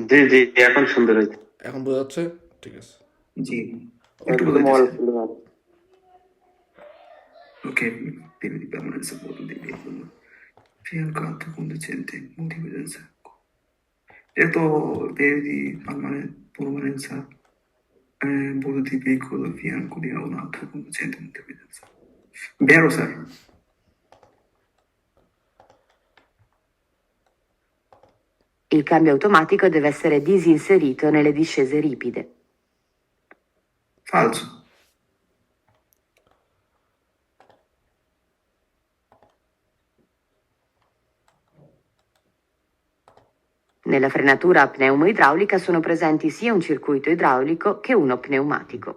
জি জি, এখন সুন্দর হয়েছে। এখন বোঝা যাচ্ছে? ঠিক আছে। জি, একটু একদম বোঝাইতেছে। অল ফুল ভালো। Ok, pieni di permanenza a bordo dei veicoli. Fino al canto conducente, motivo del secco. Detto pieni di permanenza a bordo di veicolo a fianco di un altro conducente, motivo del secco. Vero, sir? Il cambio automatico deve essere disinserito nelle discese ripide. Falso. Nella frenatura a pneumo-idraulica sono presenti sia un circuito idraulico che uno pneumatico.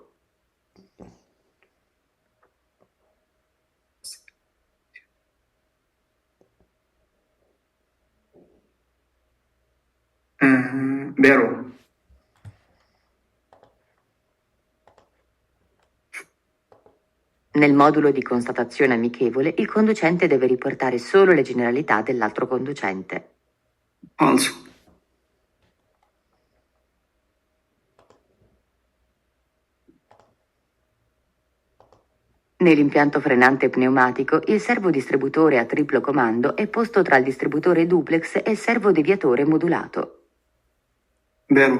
Vero. Nel modulo di constatazione amichevole, il conducente deve riportare solo le generalità dell'altro conducente. Falso. Nell'impianto frenante pneumatico, il servodistributore a triplo comando è posto tra il distributore duplex e il servodeviatore modulato. Vero.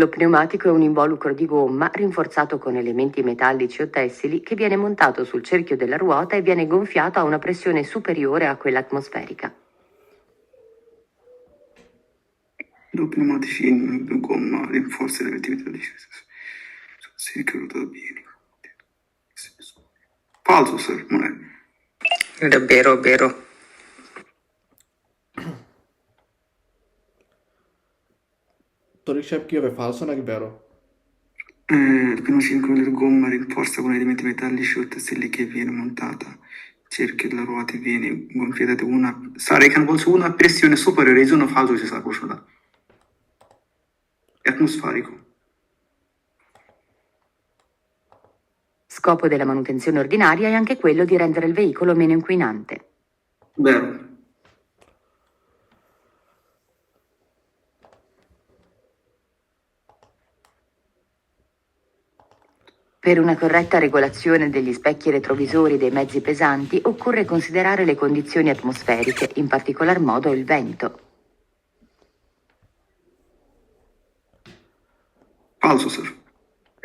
Lo pneumatico è un involucro di gomma rinforzato con elementi metallici o tessili che viene montato sul cerchio della ruota e viene gonfiato a una pressione superiore a quella atmosferica. Due pneumatici in gomma rinforza le attività di sì, che ruota pieni. Falso, sir, non è. È vero, vero. তরিক সাহেব কি হবে, ফালসো নাকি বেরো? Il piano 5 del gomma rinforza con elementi metallici o tasselli che viene montata. Cerchio della ruota viene gonfiata da una. Sare kan bolsa una pressione superiore a una falso si sa cosa. È atmosferico. Scopo della manutenzione ordinaria è anche quello di rendere il veicolo meno inquinante. Vero. Per una corretta regolazione degli specchi retrovisori dei mezzi pesanti occorre considerare le condizioni atmosferiche, in particolar modo il vento. Falso, sir.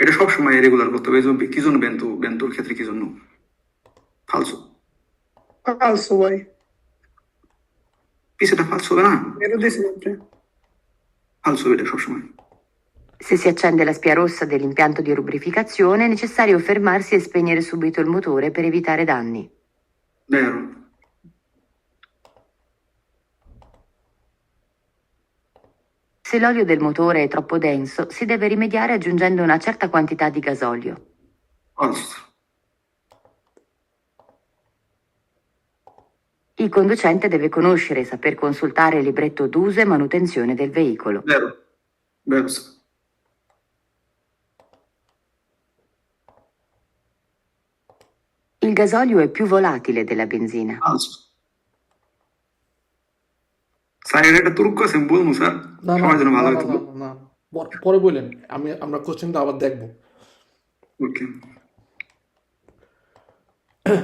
এটা সবসময় রেগুলার করতে হবে কি জন্য বেন্টোর ক্ষেত্রে কি জন্য ফালসো Falso, vai. কি সেটা ফালসো হবে না Vero di sempre. ফালসো হবে এটা সবসময় Se si accende la spia rossa dell'impianto di rubrificazione è necessario fermarsi e spegnere subito il motore per evitare danni. Vero. Se l'olio del motore è troppo denso, si deve rimediare aggiungendo una certa quantità di gasolio. Falso. Il conducente deve conoscere e saper consultare il libretto d'uso e manutenzione del veicolo. Vero. Vero, sir. Il gasolio è più volatile della benzina. Falso. Sir এর একটা তুর্ক আছে বলবো স্যার না না সবার জন্য না ভালো না হতো না না, পরে বললেন, আমরা কোশ্চেনটা আবার দেখবো। ওকে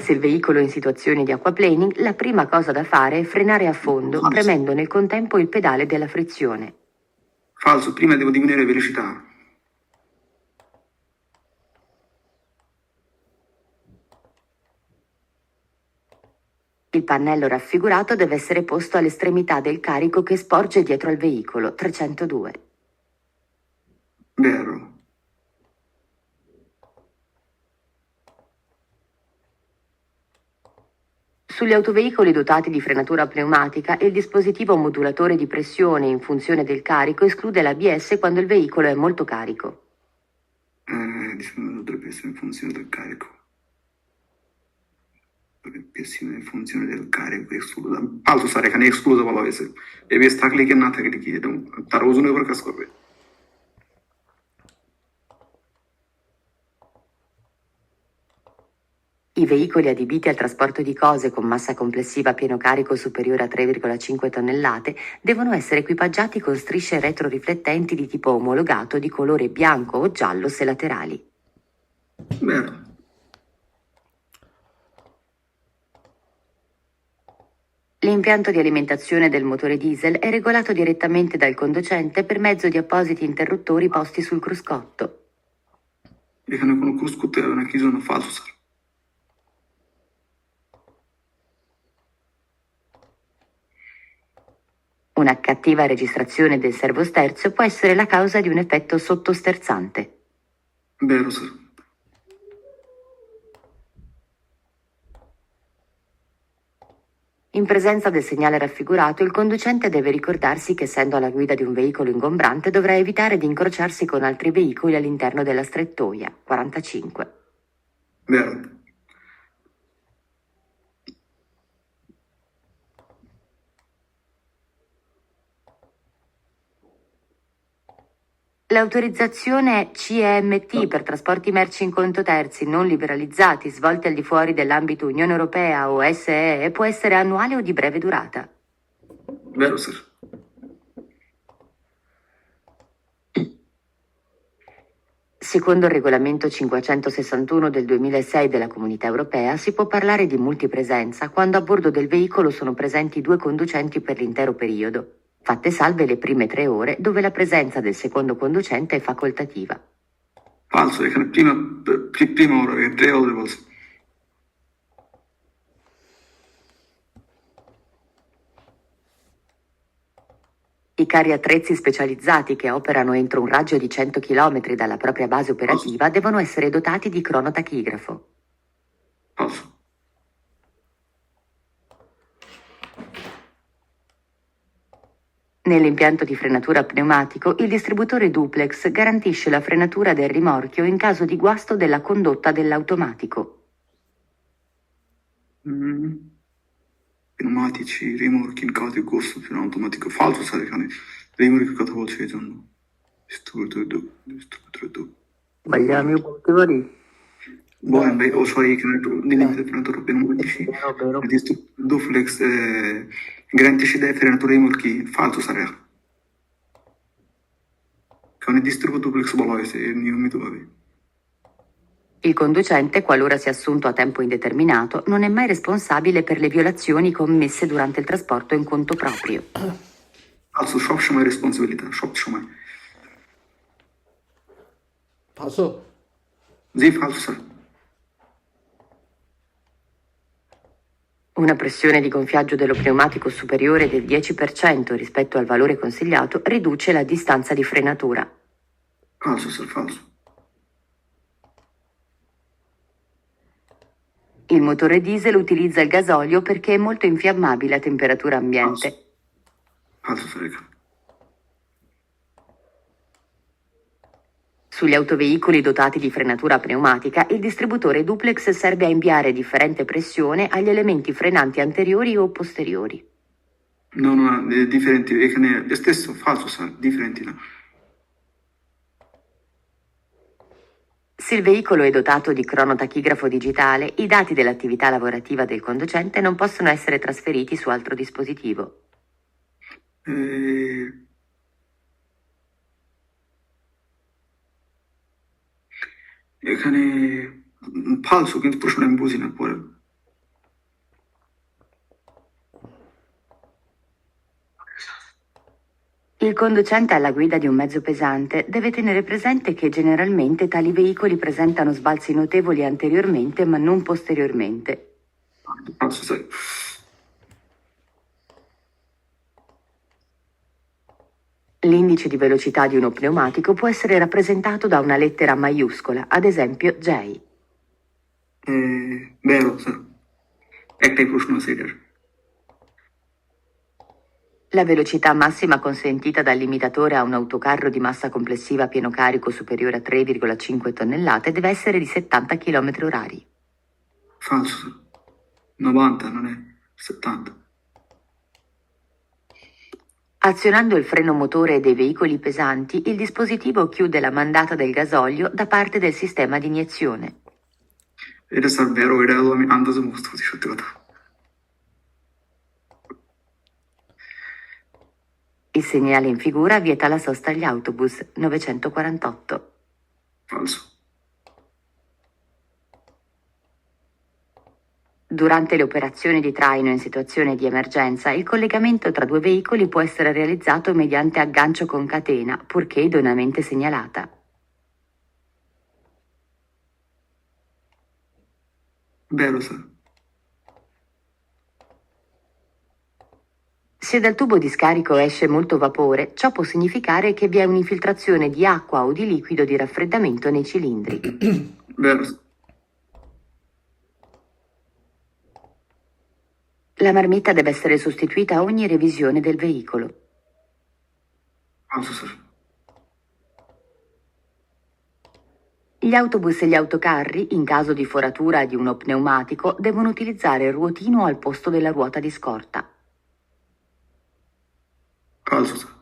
Se il veicolo è in situazione di aquaplaning, la prima cosa da fare è frenare a fondo, premendo nel contempo il pedale della frizione. falso prima devo diminuire la velocità Il pannello raffigurato deve essere posto all'estremità del carico che sporge dietro al veicolo, 302. vero Sugli autoveicoli dotati di frenatura pneumatica, il dispositivo modulatore di pressione in funzione del carico esclude l'ABS quando il veicolo è molto carico. diciamo dovrebbe essere in funzione del carico dovrebbe essere in funzione del carico esclusa falso sir এখানে এক্সক্লুসিভ বলা হয়েছে এবিএস থাকলে কি না থাকলে কি এটা তার ওজনের উপর কাজ করবে I I veicoli adibiti al trasporto di cose con massa complessiva a pieno carico superiore a 3,5 tonnellate devono essere equipaggiati con strisce retroriflettenti di tipo omologato di colore bianco o giallo se laterali. Vero. L'impianto di alimentazione del motore diesel è regolato direttamente dal conducente per mezzo di appositi interruttori posti sul cruscotto. এখানে কোনো ক্রুজ করতে হবে না, কি জন্য? ফালতু sir. Una cattiva registrazione del servosterzo può essere la causa di un effetto sottosterzante. Vero sir. In presenza del segnale raffigurato, il conducente deve ricordarsi che, essendo alla guida di un veicolo ingombrante, dovrà evitare di incrociarsi con altri veicoli all'interno della strettoia. 45. Vero. L'autorizzazione CEMT per trasporti merci in conto terzi non liberalizzati svolti al di fuori dell'ambito Unione Europea o SEE può essere annuale o di breve durata. Vero sir. Secondo il regolamento 561 del 2006 della Comunità Europea si può parlare di multipresenza quando a bordo del veicolo sono presenti 2 conducenti per l'intero periodo, fatte salve le prime 3 ore dove la presenza del secondo conducente è facoltativa. Falso, এখানে prima ora, che 3 ore বলছে। I carri attrezzi specializzati che operano entro un raggio di 100 km dalla propria base operativa devono essere dotati di cronotachigrafo. Falso. Nell'impianto di frenatura pneumatico, il distributore duplex garantisce la frenatura del rimorchio in caso di guasto della condotta dell'automatico. Pneumatici, rimorchi in caso di gusto più automatico. Falso sir, এখানে রিমোর্কের কথা বলছে এই জন্য। ডিস্ট্রিবিউটর ভাইয়া আমিও বলতে পারি। বলেন ভাই। ও সরি, এখানে একটু নিলিমিতে frenatura pneumatici. Vero. Duplex garantisce delle frenature rimorchi. Falso sir. কারণ distributor duplex বলা হয়েছে নিয়মিতভাবে। Il conducente, qualora sia assunto a tempo indeterminato, non è mai responsabile per le violazioni commesse durante il trasporto in conto proprio. Falso, সবসময় রেসপন্সিবিলিটি, সবসময়। Falso? জি, falso sir. Una pressione di gonfiaggio dello pneumatico superiore del 10% rispetto al valore consigliato riduce la distanza di frenatura. Falso sir, falso. Il motore diesel utilizza il gasolio perché è molto infiammabile a temperatura ambiente. Falso sir এখানে। Sugli autoveicoli dotati di frenatura pneumatica, il distributore duplex serve a inviare differente pressione agli elementi frenanti anteriori o posteriori. No, differenti, এখানে stesso, falso sir, differenti না। Se il veicolo è dotato di cronotachigrafo digitale, i dati dell'attività lavorativa del conducente non possono essere trasferiti su altro dispositivo. এখানে ফালসো, কিন্তু প্রশ্ন আমি বুঝি না পরে। Il conducente alla guida di un mezzo pesante deve tenere presente che generalmente tali veicoli presentano sbalzi notevoli anteriormente ma non posteriormente. Falso sai. L'indice di velocità di uno pneumatico può essere rappresentato da una lettera maiuscola, ad esempio J. Vero sir, একটাই প্রশ্ন আছে এটার। La velocità massima consentita dal limitatore a un autocarro di massa complessiva a pieno carico superiore a 3,5 tonnellate deve essere di 70 km orari. Falso sir, 90 non è 70. Azionando il freno motore dei veicoli pesanti, il dispositivo chiude la mandata del gasolio da parte del sistema di iniezione. এটা স্যার বেরো, এটা হলো আমি আন্দাজে মুখস্থ করছি, সত্যি কথা। Il segnale in figura vieta la sosta agli autobus 948. ফালসো। Durante le operazioni di traino in situazione di emergenza, il collegamento tra due veicoli può essere realizzato mediante aggancio con catena, purché idoneamente segnalata. বেরো sir. Se dal tubo di scarico esce molto vapore, ciò può significare che vi è un'infiltrazione di acqua o di liquido di raffreddamento nei cilindri. বেরো। La marmitta deve essere sostituita a ogni revisione del veicolo. ফালসো sir. Gli autobus e gli autocarri, in caso di foratura di uno pneumatico, devono utilizzare il ruotino al posto della ruota di scorta. ফালসো sir.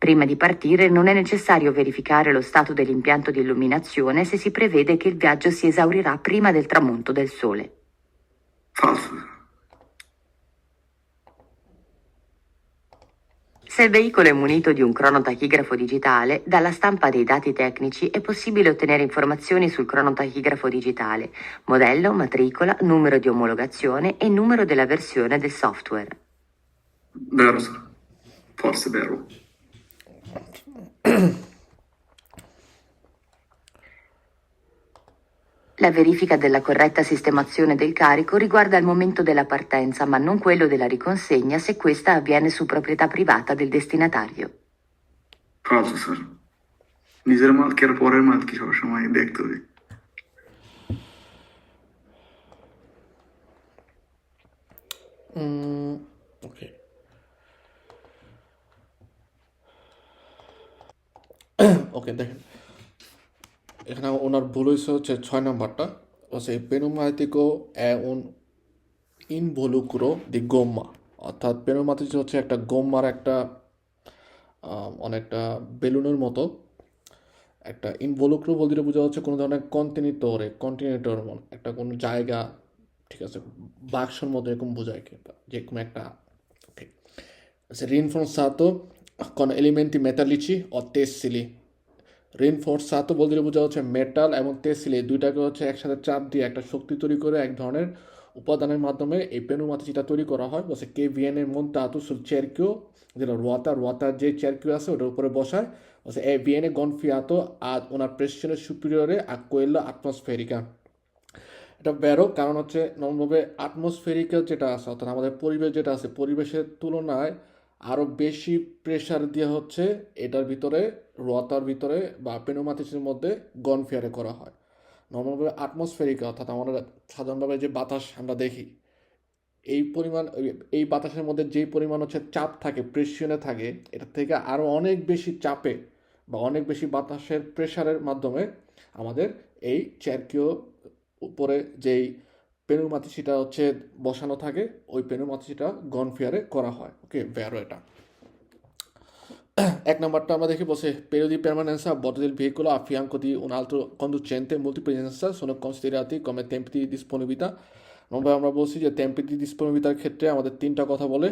Prima di partire non è necessario verificare lo stato dell'impianto di illuminazione se si prevede che il viaggio si esaurirà prima del tramonto del sole. ফালসো sir. Se il veicolo è munito di un cronotachigrafo digitale, dalla stampa dei dati tecnici è possibile ottenere informazioni sul cronotachigrafo digitale, modello, matricola, numero di omologazione e numero della versione del software. বেরো স্যার, ফর্সে বেরো। La verifica della corretta sistemazione del carico riguarda il momento della partenza, ma non quello della riconsegna se questa avviene su proprietà privata del destinatario. ফালসো স্যার। নিজের মাল কি আর পরের মাল কি সবসময় দেখতে হবে? ওকে, ওকে দেখেন, এখানে ওনার ভুল হয়েছে হচ্ছে 6 নম্বরটা হচ্ছে পেনুমাতিকো è un involucro di gomma, অর্থাৎ পেনুমাতিক হচ্ছে একটা গম্মার একটা অনেকটা বেলুনের মতো একটা ইনভলুক্রো বলতে বোঝা হচ্ছে কোনো ধরনের কন্টিনেটর একটা কোনো জায়গা, ঠিক আছে, বাক্সর মতো এরকম বোঝায় কি যে কোনো একটা। ওকে, rinforzato con elementi metallici o tessili। রিনফোর্সাতো বলতে বোঝা হচ্ছে মেটাল এবং তেসিলি দুইটাকে হচ্ছে একসাথে চাপ দিয়ে একটা শক্তি তৈরি করে এক ধরনের উপাদানের মাধ্যমে এই পেনুমাতিচিটা তৈরি করা হয়। বলছে কে viene montato sul cerchio যেটা রোয়াতার যে cerchio আছে ওটার উপরে বসায়। বলছে e viene gonfiato ad una pressione superiore a quella atmosferica। এটা বেরো কারণ হচ্ছে নর্মালভাবে আটমসফেরিক্যাল যেটা আছে অর্থাৎ আমাদের পরিবেশ যেটা আছে পরিবেশের তুলনায় আরও বেশি প্রেশার দিয়ে হচ্ছে এটার ভিতরে রোয়াতার ভিতরে বা পেনোমাতিসের মধ্যে গনফিয়ারে করা হয়। নর্মালভাবে আটমসফেরিক অর্থাৎ আমরা সাধারণভাবে যে বাতাস আমরা দেখি এই বাতাসের মধ্যে যেই পরিমাণ হচ্ছে চাপ থাকে প্রেশনে থাকে এটার থেকে আরও অনেক বেশি চাপে বা অনেক বেশি বাতাসের প্রেশারের মাধ্যমে আমাদের এই চেরকিও উপরে যেই পেনুমাতিসিটা হচ্ছে বসানো থাকে ওই পেনুমাতিসিটা গনফিয়ারে করা হয়। ওকে, বেরো এটা 1 নম্বরটা আমরা দেখি বলছে periodo di permanenza a bordo del veicolo a fianco di un altro conducente multipresenza sono considerati come tempi di disponibilità। নম্বর আমরা বলছি যে টেম্পি দি ডিসপোনিবিলিটার ক্ষেত্রে আমাদের 3টা কথা বলে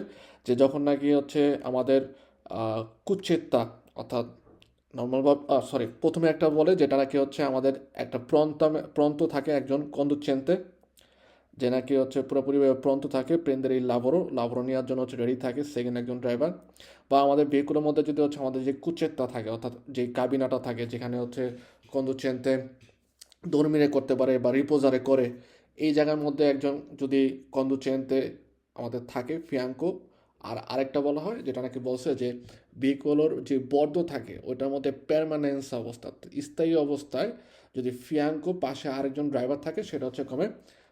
যে যখন নাকি হচ্ছে আমাদের কুচ্ছেত্তা অর্থাৎ নর্মালভাবে প্রথমে একটা বলে যেটা নাকি হচ্ছে আমাদের একটা প্রন্ত থাকে একজন কন্ডুচেন্তে যে নাকি হচ্ছে পুরোপুরিভাবে প্রন্ত থাকে প্রেন্দের এই লাভরো নেওয়ার জন্য হচ্ছে রেডি থাকে সেকেন্ড একজন ড্রাইভার, বা আমাদের ভেহিকুলের মধ্যে যদি হচ্ছে আমাদের যে কুচেত্তা থাকে অর্থাৎ যে কাবিনাটা থাকে যেখানে হচ্ছে কন্ডুচেন্তে দরমিরে করতে পারে বা রিপোজারে করে এই জায়গার মধ্যে একজন যদি কন্ডুচেন্তে আমাদের থাকে ফিয়াঙ্কো। আর আরেকটা বলা হয় যেটা নাকি বলছে যে ভেহিকুলোর যে বর্ড থাকে ওইটার মধ্যে পার্মানেন্স অবস্থা স্থায়ী অবস্থায় যদি ফিয়াঙ্কো পাশে আরেকজন ড্রাইভার থাকে সেটা হচ্ছে কমে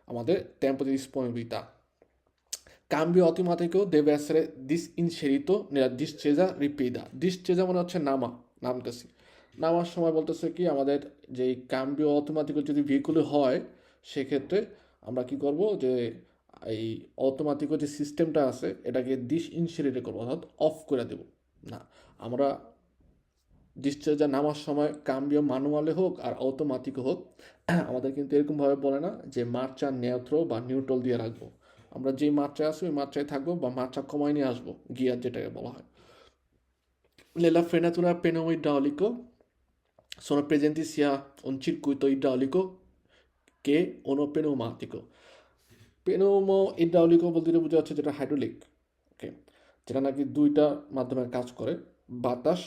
আমাদের tempo di disponibilità। Cambio automatico deve essere disinserito nella discesa ripida। discesa মানে হচ্ছে নামতেছি, নামার সময় বলতেছে কি আমাদের যেই কাম্বিও অটোমেটিক যদি ভেহিকুলে হয় সেক্ষেত্রে আমরা কি করব যে এই অটোমেটিক যে সিস্টেমটা আছে এটাকে ডিসইনসেরিট করবো অর্থাৎ অফ করে দেব না। আমরা ডিসচার্জার নামার সময় কাম্বিও ম্যানুয়ালে হোক আর অটোমেটিক হোক, আমাদের কিন্তু এরকমভাবে বলে না যে মার্চা নেউট্রো বা নিউট্রাল দিয়ে রাখবো। আমরা যেই মাত্রায় আসবো ওই মাত্রায় থাকবো বা মাত্রা কমায় নিয়ে আসবো, গিয়ার যেটাকে বলা হয়। Nella frenatura pneumo-idraulico sono presenti sia un circuito idraulico che uno pneumatico. Pneumo-idraulico বলতে বোঝা যাচ্ছে যেটা হাইড্রোলিক, ওকে, যেটা নাকি দুইটা মাধ্যমে কাজ করে, বাতাস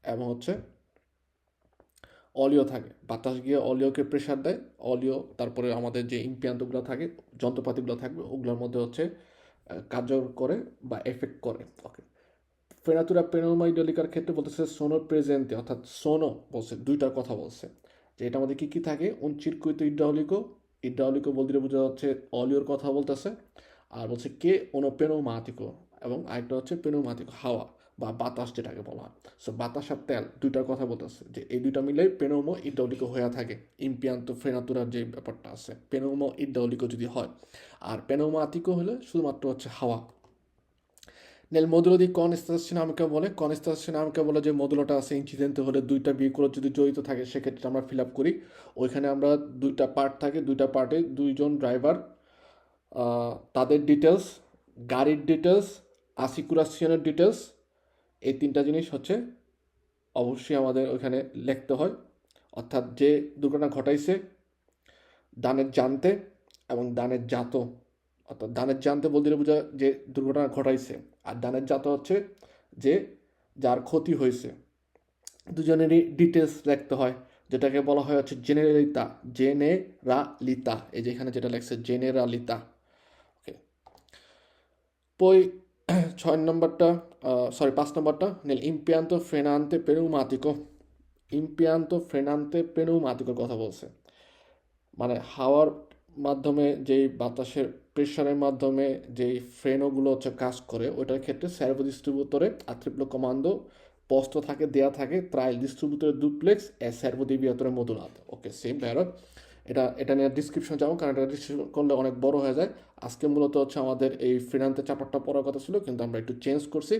এবং হচ্ছে অলিও থাকে। বাতাস গিয়ে অলিওকে প্রেশার দেয়, অলিও তারপরে আমাদের যে ইম্পিয়ান্তগুলো থাকে, যন্ত্রপাতিগুলো থাকবে ওগুলোর মধ্যে হচ্ছে কার্য করে বা এফেক্ট করে, ওকে। ফেনাতুরা পেনোমাইডলিকার ক্ষেত্রে বলতেছে সোনো প্রেজেন্টে, অর্থাৎ সোনো বলছে, দুইটার কথা বলছে যে এটা আমাদের কী কী থাকে, উন চিরকুইতো ইড্রাউলিকো, ইড্রাউলিকো বলতে বোঝা যাচ্ছে অলিওর কথা বলতেছে, আর বলছে কে ওনো পেনোমাতিকো, এবং আরেকটা হচ্ছে পেনোমাতিকো, হাওয়া বা বাতাস যেটাকে বলা হয়। সো বাতাস আর তেল দুইটার কথা বলতেছে যে এই দুইটা মিলেই পেনোমো ইড্রাউলিকো হয়ে থাকে। ইম্পিয়ান্তো ফ্রেনাতুরার যে ব্যাপারটা আছে পেনোমো ইড্রাউলিকো যদি হয়, আর পেনোমাতিকো হলে শুধুমাত্র হচ্ছে হাওয়া। Nel modulo di conestazione বলে, conestazione বলে যে মডুলোটা আছে, ইনসিডেন্টে হলে দুইটা ভেহিকুল যদি জড়িত থাকে সেক্ষেত্রে আমরা ফিল আপ করি। ওইখানে আমরা দুইটা পার্ট থাকে, দুইটা পার্টে দুইজন ড্রাইভার, তাদের ডিটেলস, গাড়ির ডিটেলস, আসিকুরাশনের ডিটেলস, এই তিনটা জিনিস হচ্ছে অবশ্যই আমাদের ওইখানে লিখতে হয়। অর্থাৎ যে দুর্ঘটনা ঘটাইছে, দানের জানতে এবং দানের জাত, অর্থাৎ দানের জানতে বলতে বোঝা যে দুর্ঘটনা ঘটাইছে, আর দানের জাত হচ্ছে যে যার ক্ষতি হয়েছে। দুজনেরই ডিটেলস লিখতে হয়, যেটাকে বলা হয় হচ্ছে জেনেরালিতা, জেনেরালিতা, এই যে এখানে যেটা লেখছে জেনেরালিতা, ওকে। পই 6 নম্বরটা, 5 নম্বরটা, নেল ইম্পিয়ান্তো ফ্রেনান্তে পেনুমাতিকো, ইম্পিয়ান্তো ফ্রেনান্তে পেনুমাতিকোর কথা বলছে, মানে হাওয়ার মাধ্যমে যেই বাতাসের প্রেশারের মাধ্যমে যেই ফ্রেনোগুলো হচ্ছে কাজ করে, ওইটার ক্ষেত্রে সার্ভো ডিস্ট্রিবিউটরে আত্রিপ্লো কমান্ডো পোস্ট থাকে, দেয়া থাকে ট্রায়াল ডিস্ট্রিবিউটরের ডুপ্লেক্স এ সার্ভো ডিভিয়াতরে মডুলাত, ওকে, সেম ভ্যারো। এটা নিয়ে ডিসক্রিপশন যাবো, কারণ এটা ডিসক্রিপশন করলে অনেক বড় হয়ে যায়। আজকে মূলত হচ্ছে আমাদের এই ফ্রেনান্তে চ্যাপ্টারটা পড়ার কথা ছিল, কিন্তু আমরা একটু চেঞ্জ করছি।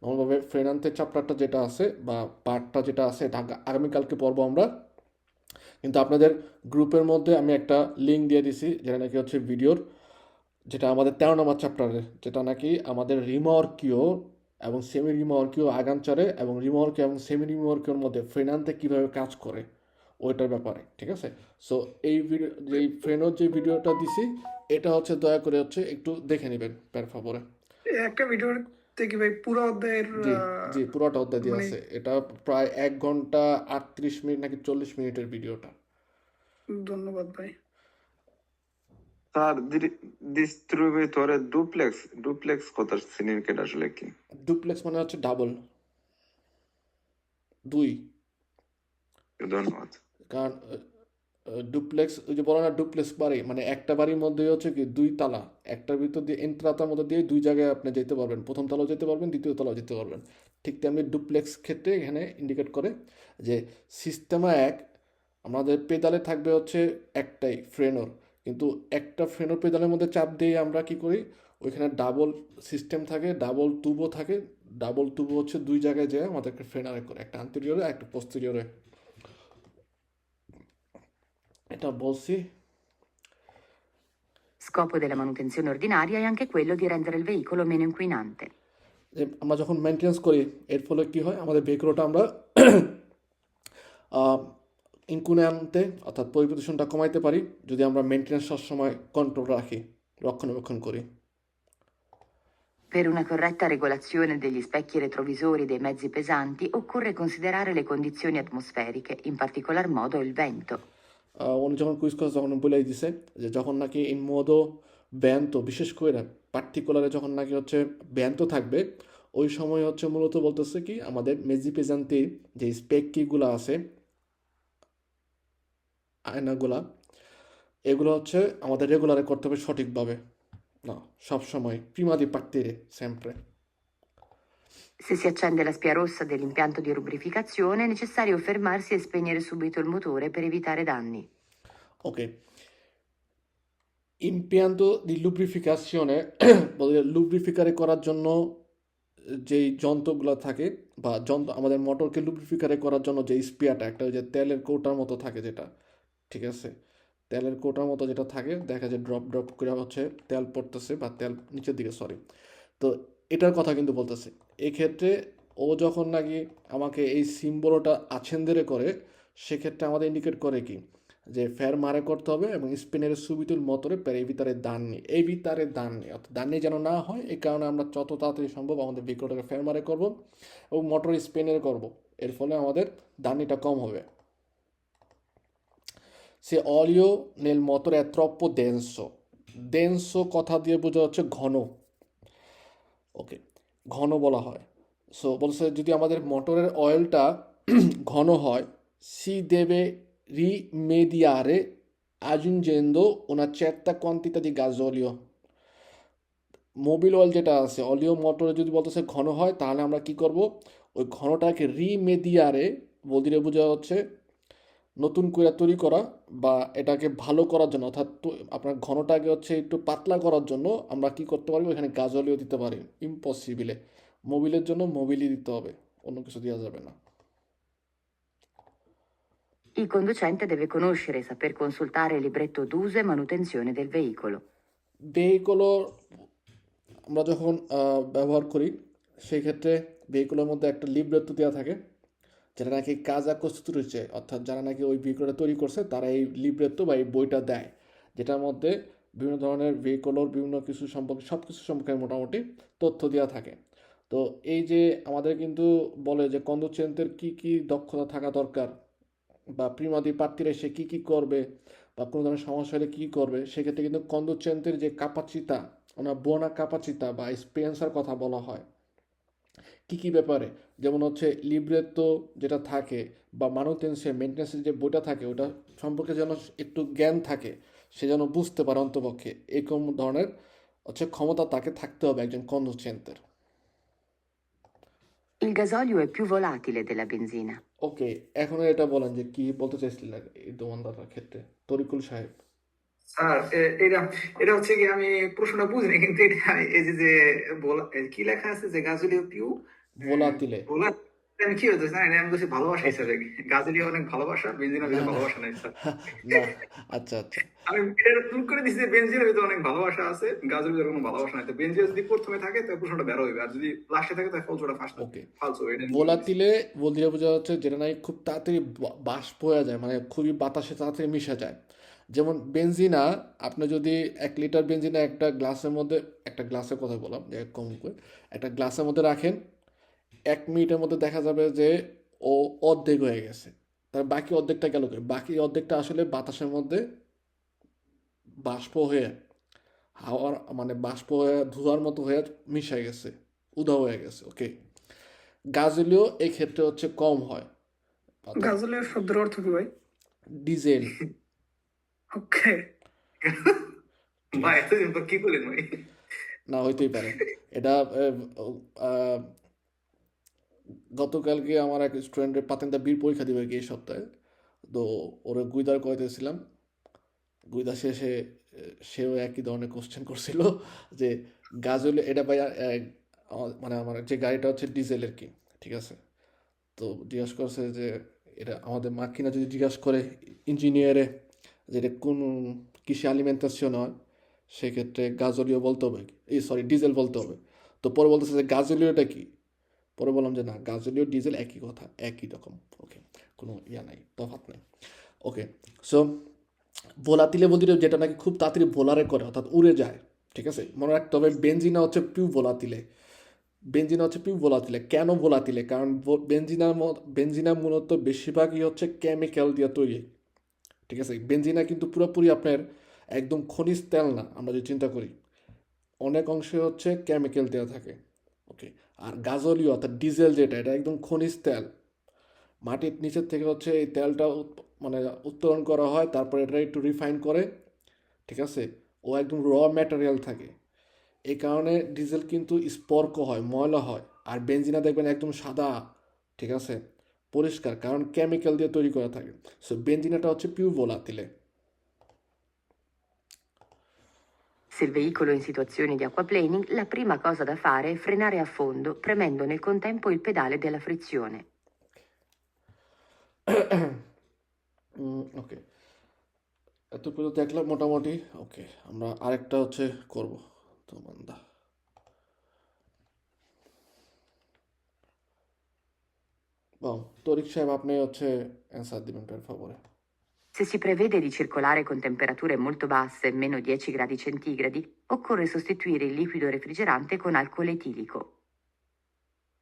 নর্মালভাবে ফ্রেনান্তে চ্যাপ্টারটা যেটা আছে বা পার্টটা যেটা আছে এটা আগামীকালকে পড়বো আমরা। কিন্তু আপনাদের গ্রুপের মধ্যে আমি একটা লিঙ্ক দিয়ে দিছি, যেটা নাকি হচ্ছে ভিডিওর, যেটা আমাদের 13 নম্বর চ্যাপ্টারের, যেটা নাকি আমাদের রিমর্কিও এবং সেমি রিমর্কিও আগানচারে এবং রিমর্কিও এবং সেমি রিমর্কিওর মধ্যে ফ্রেনান্তে কীভাবে কাজ করে ওইটার ব্যাপারে, ঠিক আছে। সো এই ভিডিও, যেই ফ্রেনোর যে ভিডিওটা দিছি, এটা হচ্ছে দয়া করে হচ্ছে একটু দেখে নেবেন পের ফাভরে। একটা ভিডিওর থেকে ভাই পুরো অধ্যায়ের জি জি, পুরোটা অধ্যায় দিয়ে মানে আছে, এটা প্রায় 1 ঘন্টা 38 মিনিট নাকি 40 মিনিটের ভিডিওটা। ধন্যবাদ ভাই। স্যার ডিস্ট্রিবিউটরে ডুপ্লেক্স কথার সিনিয়র আসলে কি? ডুপ্লেক্স মানে হচ্ছে ডাবল, দুই। ধন্যবাদ। কারণ ডুপ্লেক্স, ওই যে বলে না ডুপ্লেক্স বাড়ি, মানে একটা বাড়ির মধ্যে হচ্ছে কি দুই তালা, একটার ভিতর দিয়ে এন্ট্রাতার মধ্যে দিয়ে দুই জায়গায় আপনি যেতে পারবেন, প্রথম তলাও যেতে পারবেন, দ্বিতীয় তলাও যেতে পারবেন। ঠিক তেমনি ডুপ্লেক্স ক্ষেত্রে এখানে ইন্ডিকেট করে যে সিস্টেমা এক, আমাদের পেদালে থাকবে হচ্ছে একটাই ফ্রেনোর, কিন্তু একটা ফ্রেনোর পেদালের মধ্যে চাপ দিয়ে আমরা কি করি, ওইখানে ডাবল সিস্টেম থাকে, ডাবল টুবও থাকে, ডাবল টুবও হচ্ছে দুই জায়গায় যায় আমাদেরকে ফ্রেনারে করে, একটা আন্তেরিয়রে একটা পোস্টেরিয়রে। এটা বলছি। Scopo della manutenzione ordinaria è anche quello di rendere il veicolo meno inquinante. যে আমরা যখন মেনটেন্স করি এর ফলে কি হয়, আমাদের ভেহিকলটা আমরা ইনকুনে অর্থাৎ পরিপ্রদূষণটা কমাইতে পারি যদি আমরা মেনটেন্স সবসময় কন্ট্রোল রাখি, রক্ষণাবেক্ষণ করি। Per una corretta regolazione degli specchi retrovisori dei mezzi pesanti occorre considerare le condizioni atmosferiche, in particolar modo il vento. উনি যখন কুইজ করে তখন বলেই দিছে যে যখন নাকি ইন মোদো ব্যান্ত, বিশেষ করে পার্টিকুলারে যখন নাকি হচ্ছে ব্যান্ত থাকবে, ওই সময় হচ্ছে মূলত বলতেছে কি আমাদের মেজি পেজান্তির যে স্পেককিগুলো আছে, আয়নাগুলা, এগুলো হচ্ছে আমাদের রেগুলারে করতে হবে সঠিকভাবে, না সবসময় prima di partire sempre. Se si accende la spia rossa dell'impianto di lubrificazione è necessario fermarsi e spegnere subito il motore per evitare danni. Ok. Impianto di lubrificazione vuol dire lubrificare করার জন্য যেই যন্ত্রগুলো থাকে বা যন্ত্র আমাদের মোটরকে লুব্রিফিকারে করার জন্য যে স্পেয়ারটা একটা ওই যে তেলের কৌটার মতো থাকে যেটা, ঠিক আছে, তেলের কৌটার মতো যেটা থাকে, দেখা যায় ড্রপ ড্রপ করে হচ্ছে তেল পড়তেছে বা তেল নিচের দিকে, সরি। তো এটার কথা কিন্তু বলতেছে। এক্ষেত্রে ও যখন নাকি আমাকে এই সিম্বলটা আছেন্দেরে করে, সেক্ষেত্রে আমাদের ইন্ডিকেট করে কি যে ফের মারে করতে হবে এবং স্পিনের সুবিতুল মতরে পের এই ভিতরে দান নেই, এই ভিতরে দান নেই, অর্থাৎ দান নেই যেন না হয়। এই কারণে আমরা যত তাড়াতাড়ি সম্ভব আমাদের ভেহিকলটাকে ফের মারে করবো এবং মোটর স্পিনের করব, এর ফলে আমাদের দাননিটা কম হবে। সে olio nel motore è troppo denso, denso কথা দিয়ে বোঝা হচ্ছে ঘন, ওকে, ঘন বলা হয়। সো বলছে যদি আমাদের মোটরের অয়েলটা ঘন হয়, si deve rimediare aggiungendo una certa quantità di gasolio। Mobil oil যেটা আছে অলিও মোটরে যদি বলতেছে ঘন হয়, তাহলে আমরা কি করব, ওই ঘনটাকে রিমেডিয়ারে বলতে বোঝা হচ্ছে নতুন করে তৈরি করা বা এটাকে ভালো করার জন্য, অর্থাৎ আপনার ঘনটাকে হচ্ছে একটু পাতলা করার জন্য আমরা কি করতে পারি, এখানে গাজলিও দিতে পারি। ইম্পসিবলে মোবিলের জন্য মোবিলই দিতে হবে, অন্য কিছু দেওয়া যাবে না। Il conducente deve conoscere e saper consultare il libretto d'uso e manutenzione del veicolo. ভেহিকলও আমরা যখন ব্যবহার করি, সেই ক্ষেত্রে ভেহিকলের মধ্যে একটা লিব্রেত্তো দেওয়া থাকে, যারা নাকি কাজা কস্তুরিছে, অর্থাৎ যারা নাকি ওই ভেহিকলটা তৈরি করছে, তারা এই লিব্রেত্তো বা এই বইটা দেয়, যেটার মধ্যে বিভিন্ন ধরনের ভেহিকলের বিভিন্ন কিছু সম্পর্কে, সব কিছু সম্পর্কে মোটামুটি তথ্য দেওয়া থাকে। তো এই যে আমাদের কিন্তু বলে যে কন্ডুচেন্টের কী কী দক্ষতা থাকা দরকার, বা প্রিমাদি প্রার্থীরা সে কী কী করবে, বা কোনো ধরনের সমস্যা হলে কী করবে, সেক্ষেত্রে কিন্তু কন্ডুচেন্টের যে কাপাচিতা, ওনার বোনা কাপাচিতা বা এক্সপিরিয়েন্সের কথা বলা হয়। কী কী ব্যাপারে, যেমন হচ্ছে লিব্রেত্তো যেটা থাকে বা মানুটেন্সিয়া মেনটেন্সের যে বইটা থাকে, ওটা সম্পর্কে যেন একটু জ্ঞান থাকে, সে যেন বুঝতে পারে অন্তপক্ষে, এরকম ধরনের হচ্ছে ক্ষমতা তাকে থাকতে হবে একজন কন্ডুচেন্টের। Il gasolio è più volatile della benzina. ওকে, এখন এটা বলেন যে কি বলতে চাইছিলেন এই দোকানদারের ক্ষেত্রে, তরিকুল সাহেব। স্যার এটা এটা হচ্ছে কি আমি প্রশ্নটা বুঝিনি, কিন্তু এটা এই যে যে কি লেখা আছে যে গাজলীয় পিউ ভোলাতিলে। বলা, আমি কি হতো স্যার, আমি বলছি ভালোবাসা হিসাবে গাজলীয় অনেক ভালোবাসা, বেঞ্জিনের না ভিতরে না ভালোবাসা নাই স্যার। না, আচ্ছা আচ্ছা, আমি এটা তুল করে দিচ্ছি যে বেঞ্জিনের ভিতরে অনেক ভালোবাসা আছে, গাজলীর ভিতরে কোনো ভালোবাসা নাই। তো বেঞ্জিন যদি প্রথমে থাকে তাহলে প্রশ্নটা বের হইবে, আর যদি লাস্টে থাকে তাহলে ফলসটা ফার্স্ট ওকে। ফালসো। এটা আমি বলে দিচ্ছি। ভোলাতিলে বলতে বোঝা হচ্ছে যেটা নাকি খুব তাড়াতাড়ি বাষ্প হয়ে যায়, মানে খুবই বাতাসে তাড়াতাড়ি মিশে যায়। যেমন বেনজিনা, আপনি যদি 1 লিটার বেনজিনা একটা গ্লাসের মধ্যে, একটা গ্লাসের কথা বললাম যে কম করে, একটা গ্লাসের মধ্যে রাখেন, 1 মিনিটের মধ্যে দেখা যাবে যে ও অর্ধেক হয়ে গেছে। তার বাকি অর্ধেকটা গেল কই? বাকি অর্ধেকটা আসলে বাতাসের মধ্যে বাষ্প হয়ে, হাওয়ার মানে বাষ্প হয়ে ধোঁয়ার মতো হয়ে মিশে গেছে, উধাও হয়ে গেছে। ওকে, গাজলীয় এই ক্ষেত্রে হচ্ছে কম হয়, অর্থাৎ গাজলের শব্দের অর্থ কি ভাই? ডিজেল, ওকে। ঠিক ভাই আছে, এতদিন পর কি করলেন ভাই? না হইতেই পারে। এটা আহ, গতকালকে আমার এক স্টুডেন্টের পাতেন্তা বীর পরীক্ষা দিবে কি এই সপ্তাহে, তো ওরা গুইদার করাইতেছিলাম, গুইদা শেষে সেও একই ধরনের কোশ্চেন করছিল যে গাজলে এটা ভাই মানে আমার যে গাড়িটা হচ্ছে ডিজেলের কি, ঠিক আছে। তো জিজ্ঞাসা করছে যে এটা আমাদের মার্কিনা যদি জিজ্ঞাসা করে ইঞ্জিনিয়ারে যে এটা কোন কৃষি আলিমেন্টাসিয়ন হয়, সেক্ষেত্রে গাজলীয় বলতে হবে, সরি ডিজেল বলতে হবে। তো পরে বলতেছে যে গাজলীয়টা কি, পরে বললাম যে না, গাজলীয় ডিজেল একই কথা, একই রকম। ওকে, কোনো ইয়া নাই, তফাৎ নাই। ওকে, সো ভোলাতিলে বলতে যেটা নাকি খুব তাড়াতাড়ি ভোলারে করে, অর্থাৎ উড়ে যায়, ঠিক আছে। মনে রাখতে হবে বেনজিনা হচ্ছে পিউ ভোলাতিলে, বেনজিনা হচ্ছে পিউ ভোলাতিলে। কেন ভোলাতিলে? কারণ বেনজিনা মূলত বেশিরভাগই হচ্ছে কেমিক্যাল দিয়ে তৈরি, ঠিক আছে। বেনজিনা কিন্তু পুরোপুরি আপনার একদম খনিজ তেল না, আমরা যদি চিন্তা করি, অনেক অংশে হচ্ছে কেমিক্যাল দেওয়া থাকে। ওকে, আর গাজলীয় অর্থাৎ ডিজেল যেটা, এটা একদম খনিজ তেল, মাটির নিচের থেকে হচ্ছে এই তেলটা মানে উত্তোলন করা হয়, তারপরে এটা একটু রিফাইন করে, ঠিক আছে। ও একদম র ম্যাটেরিয়াল থাকে, এই কারণে ডিজেল কিন্তু স্পর্ক হয়, ময়লা হয়। আর বেনজিনা দেখবেন একদম সাদা, ঠিক আছে, পরিষ্কার, কারণ কেমিক্যাল দিয়ে তৈরি করা থাকে। সো বেনজিনাটা হচ্ছে পিউ ভোলাতিলে। Se il veicolo è in situazione di aquaplaning, la prima cosa da fare è frenare a fondo, premendo nel contempo il pedale della frizione. ওকে, এত পর্যন্ত দেখলাম মোটামুটি। ওকে, আমরা আরেকটা হচ্ছে করব। তো বান্দা তরিক সাহেব, আপনি হচ্ছে অ্যান্সার দিবেন per favore. Se si prevede di circolare con temperature molto basse, meno 10 gradi centigradi, occorre sostituire il liquido refrigerante con alcol etilico.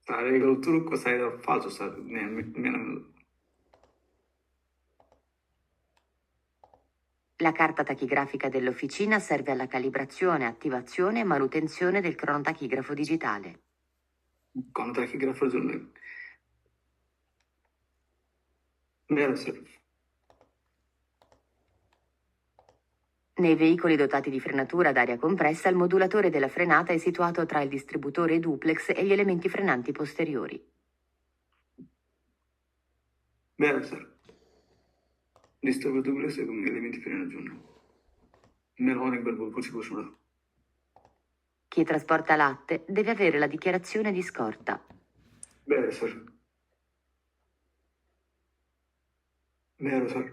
Sarebbe il trucco, sarebbe falso, sarebbe. La carta tachigrafica dell'officina serve alla calibrazione, attivazione e manutenzione del cronotachigrafo digitale. Con tachigrafo জন্য vero sir. Nei veicoli dotati di frenatura ad aria compressa, il modulatore della frenata è situato tra il distributore duplex e gli elementi frenanti posteriori. Vero sir. ডিস্টার্বেবল এবং এলিমেন্ট ফেরানোর জন্য মেলা অনেকবার বলছি প্রশ্নটা Chi trasporta latte deve avere la dichiarazione di scorta. vero sir. Vero sir.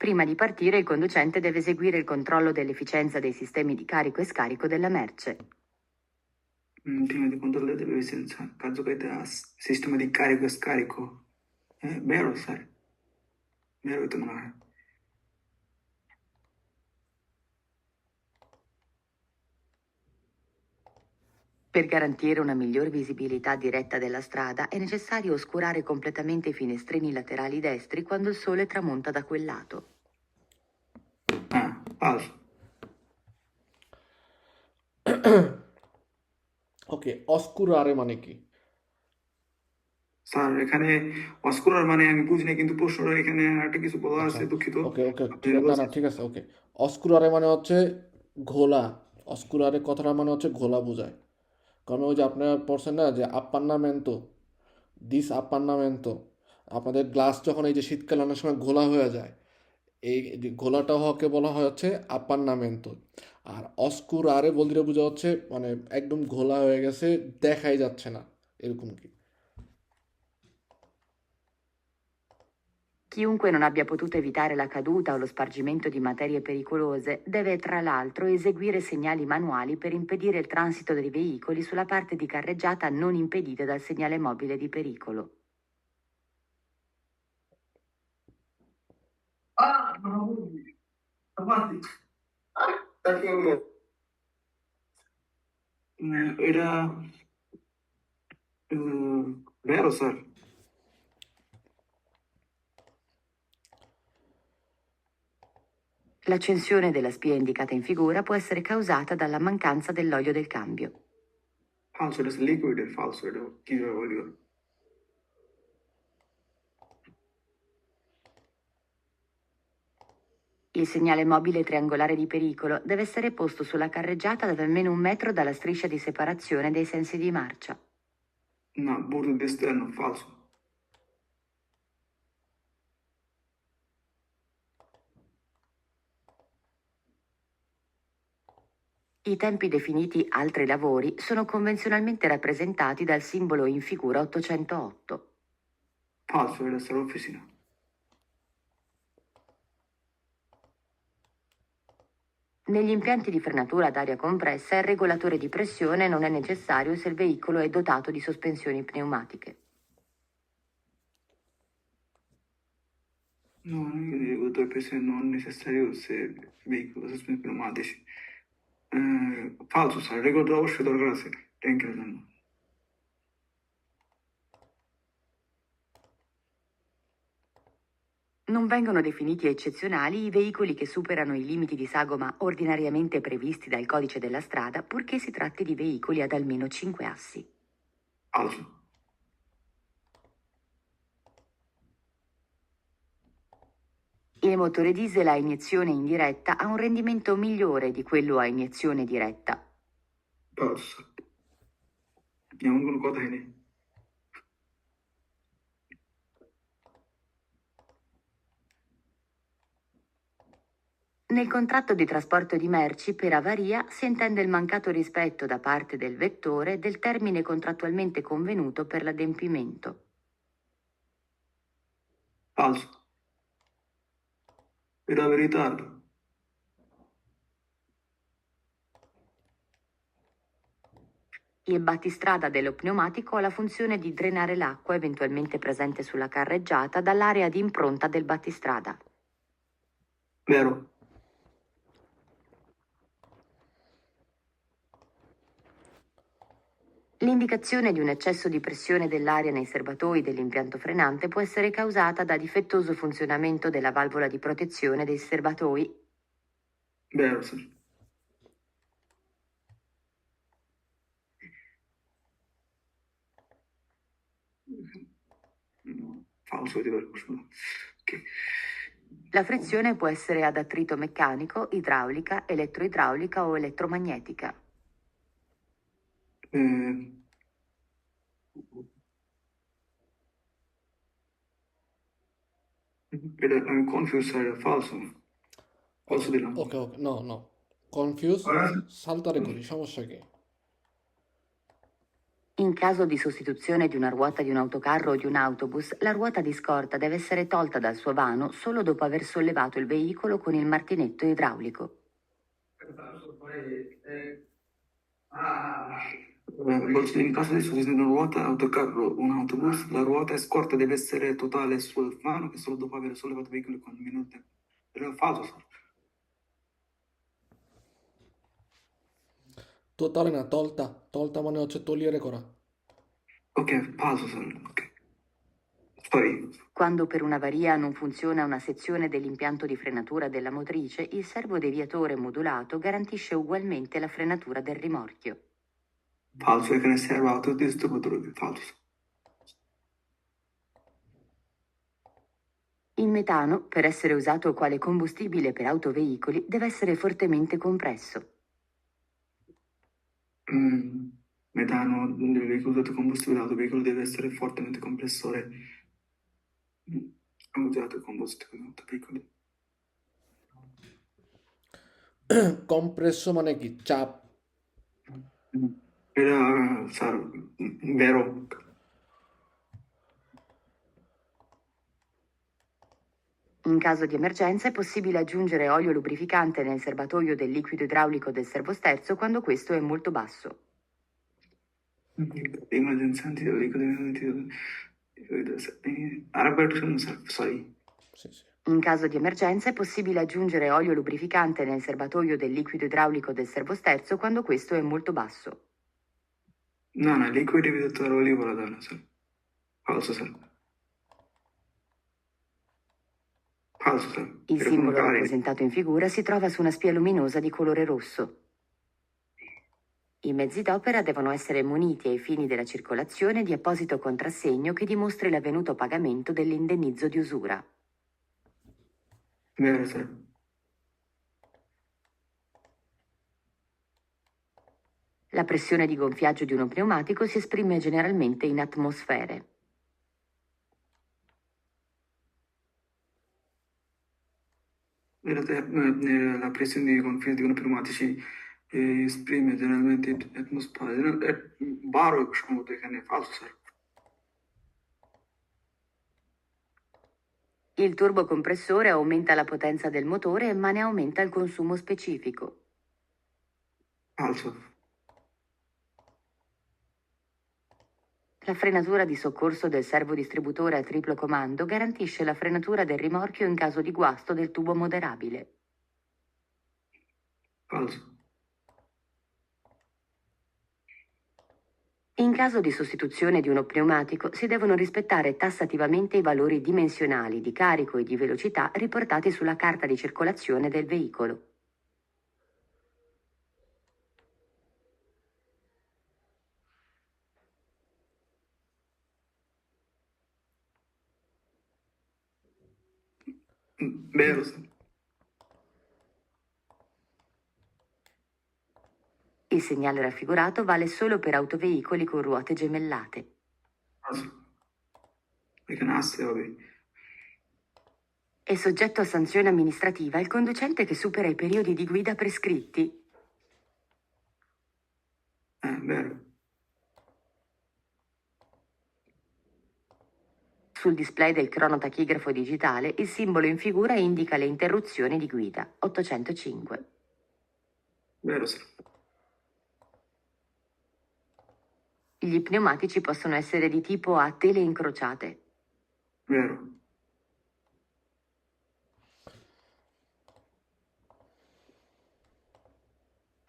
Prima di partire, il conducente deve eseguire il controllo dell'efficienza dei sistemi di carico e scarico della merce. Prima di controllare deve senza কার্যকারিতা সিস্টেমে di carico e scarico vero sir. Vero তো মনে হয় Per garantire una miglior visibilità diretta della strada è necessario oscurare completamente i finestrini laterali destri quando il sole tramonta da quel lato. falso. ওকে, অস্কুরারে মানে কি? স্যার এখানে অস্কুরার মানে আমি বুঝিনি কিন্তু প্রশ্নটা এখানে একটা কিছু বলা আছে দুঃখিত ওকে ওকে, ঠিক আছে, না ঠিক আছে। ওকে, অস্কুরারে মানে হচ্ছে ঘোলা। অস্কুরারে কথাটা মানে হচ্ছে ঘোলা বোঝায়। কারণ ওই যে আপনারা পড়ছেন না যে আপ্পান্নামেন্তো, দিস আপ্পান্নামেন্তো, আপনাদের গ্লাস যখন এই যে শীতকালে অনেক সময় ঘোলা হয়ে যায়, এই যে ঘোলাটা হওয়াকে বলা হয় হচ্ছে আপ্পান্নামেন্তো। আর অস্কুরারে বলতে বোঝা হচ্ছে মানে একদম ঘোলা হয়ে গেছে, দেখাই যাচ্ছে না, এরকম কি। Chiunque non abbia potuto evitare la caduta o lo spargimento di materie pericolose deve tra l'altro eseguire segnali manuali per impedire il transito dei veicoli sulla parte di carreggiata non impedita dal segnale mobile di pericolo. এটা vero sir. L'accensione della spia indicata in figura può essere causata dalla mancanza dell'olio del cambio. Falso, এটা লিকুইড এর falso, এটা কিভাবে বলবো Il segnale mobile triangolare di pericolo deve essere posto sulla carreggiata ad almeno 1 metro dalla striscia di separazione dei sensi di marcia. না bordo di esterno falso. I tempi definiti altri lavori sono convenzionalmente rappresentati dal simbolo in figura 808. Falso, deve essere officina. Negli impianti di frenatura ad aria compressa il regolatore di pressione non è necessario se il veicolo è dotato di sospensioni pneumatiche. No, il regolatore di pressione non è necessario se il veicolo ha sospensioni pneumatici. Falso, sir regulator অবশ্যই দরকার আছে ট্যাঙ্কের জন্য Non vengono definiti eccezionali i veicoli che superano i limiti di sagoma ordinariamente previsti dal codice della strada, purché si tratti di veicoli ad almeno 5 assi. falso. Il motore diesel a iniezione indiretta ha un rendimento migliore di quello a iniezione diretta. falso. এমন কোনো কথাই নেই Nel contratto di trasporto di merci per avaria si intende il mancato rispetto da parte del vettore del termine contrattualmente convenuto per l'adempimento. Falso. Era in ritardo. Il battistrada dello pneumatico ha la funzione di drenare l'acqua eventualmente presente sulla carreggiata dall'area di impronta del battistrada. Vero. L'indicazione di un eccesso di pressione dell'aria nei serbatoi dell'impianto frenante può essere causata da difettoso funzionamento della valvola di protezione dei serbatoi. Vero, sir. No, falso, diverso. Ok. La frizione può essere ad attrito meccanico, idraulica, elettroidraulica o elettromagnetica. Eh, I'm confused, sir. Falso. Falso di là. Ok, no. Confuse, saltare così, diciamo che. In caso di sostituzione di una ruota di un autocarro o di un autobus, la ruota di scorta deve essere tolta dal suo vano solo dopo aver sollevato il veicolo con il martinetto idraulico. In caso di sostituzione di una ruota, autocarro o un autobus, la ruota scorta deve essere totale sul vano che solo dopo aver sollevato il veicolo con minuti. Era falso, sir. Totale na tolta mane hচ্ছে তলিয়ে করা Ok, falso, sir. Ok. Poi, Quando per un'avaria non funziona una sezione dell'impianto di frenatura della motrice, il servodeviatore modulato garantisce ugualmente la frenatura del rimorchio. falso è che ne serve autodistributore. Falso. Il metano, per essere usato quale combustibile per autoveicoli, deve essere fortemente compresso. Metano del veicolo usato combustibile autoveicolo deve essere fortemente compressore. Usato combustibile autoveicoli. কম্প্রেসো মানে কি চাপ Era, vero. In caso di emergenza è possibile aggiungere olio lubrificante nel serbatoio del liquido idraulico del servosterzo quando questo è molto basso. Emergenza Arabia, sorry. sì. In caso di emergenza è possibile aggiungere olio lubrificante nel serbatoio del liquido idraulico del servosterzo quando questo è molto basso. No, liquidi vidatore olivo la donna, sir. Falso, sir. Falso, sir. Il Per simbolo comunicare. rappresentato in figura si trova su una spia luminosa di colore rosso. I mezzi d'opera devono essere muniti ai fini della circolazione di apposito contrassegno che dimostri l'avvenuto pagamento dell'indennizzo di usura. Vero, sir. La pressione di gonfiaggio di uno pneumatico si esprime generalmente in atmosfere. La pressione di gonfiaggio di uno pneumatici esprime generalmente atmosfera. Baro, diciamo che è falso, sir. Il turbocompressore aumenta la potenza del motore ma ne aumenta il consumo specifico. Falso. La frenatura di soccorso del servodistributore a triplo comando garantisce la frenatura del rimorchio in caso di guasto del tubo moderabile. Falso. In caso di sostituzione di uno pneumatico si devono rispettare tassativamente i valori dimensionali di carico e di velocità riportati sulla carta di circolazione del veicolo. Vero, sir. Il segnale raffigurato vale solo per autoveicoli con ruote gemellate. Falso. Le canasse, vabbè. È soggetto a sanzione amministrativa il conducente che supera i periodi di guida prescritti. Vero. Sul display del cronotachigrafo digitale il simbolo in figura indica le interruzioni di guida. 805. Vero, sir. Gli pneumatici possono essere di tipo a tele incrociate. Vero.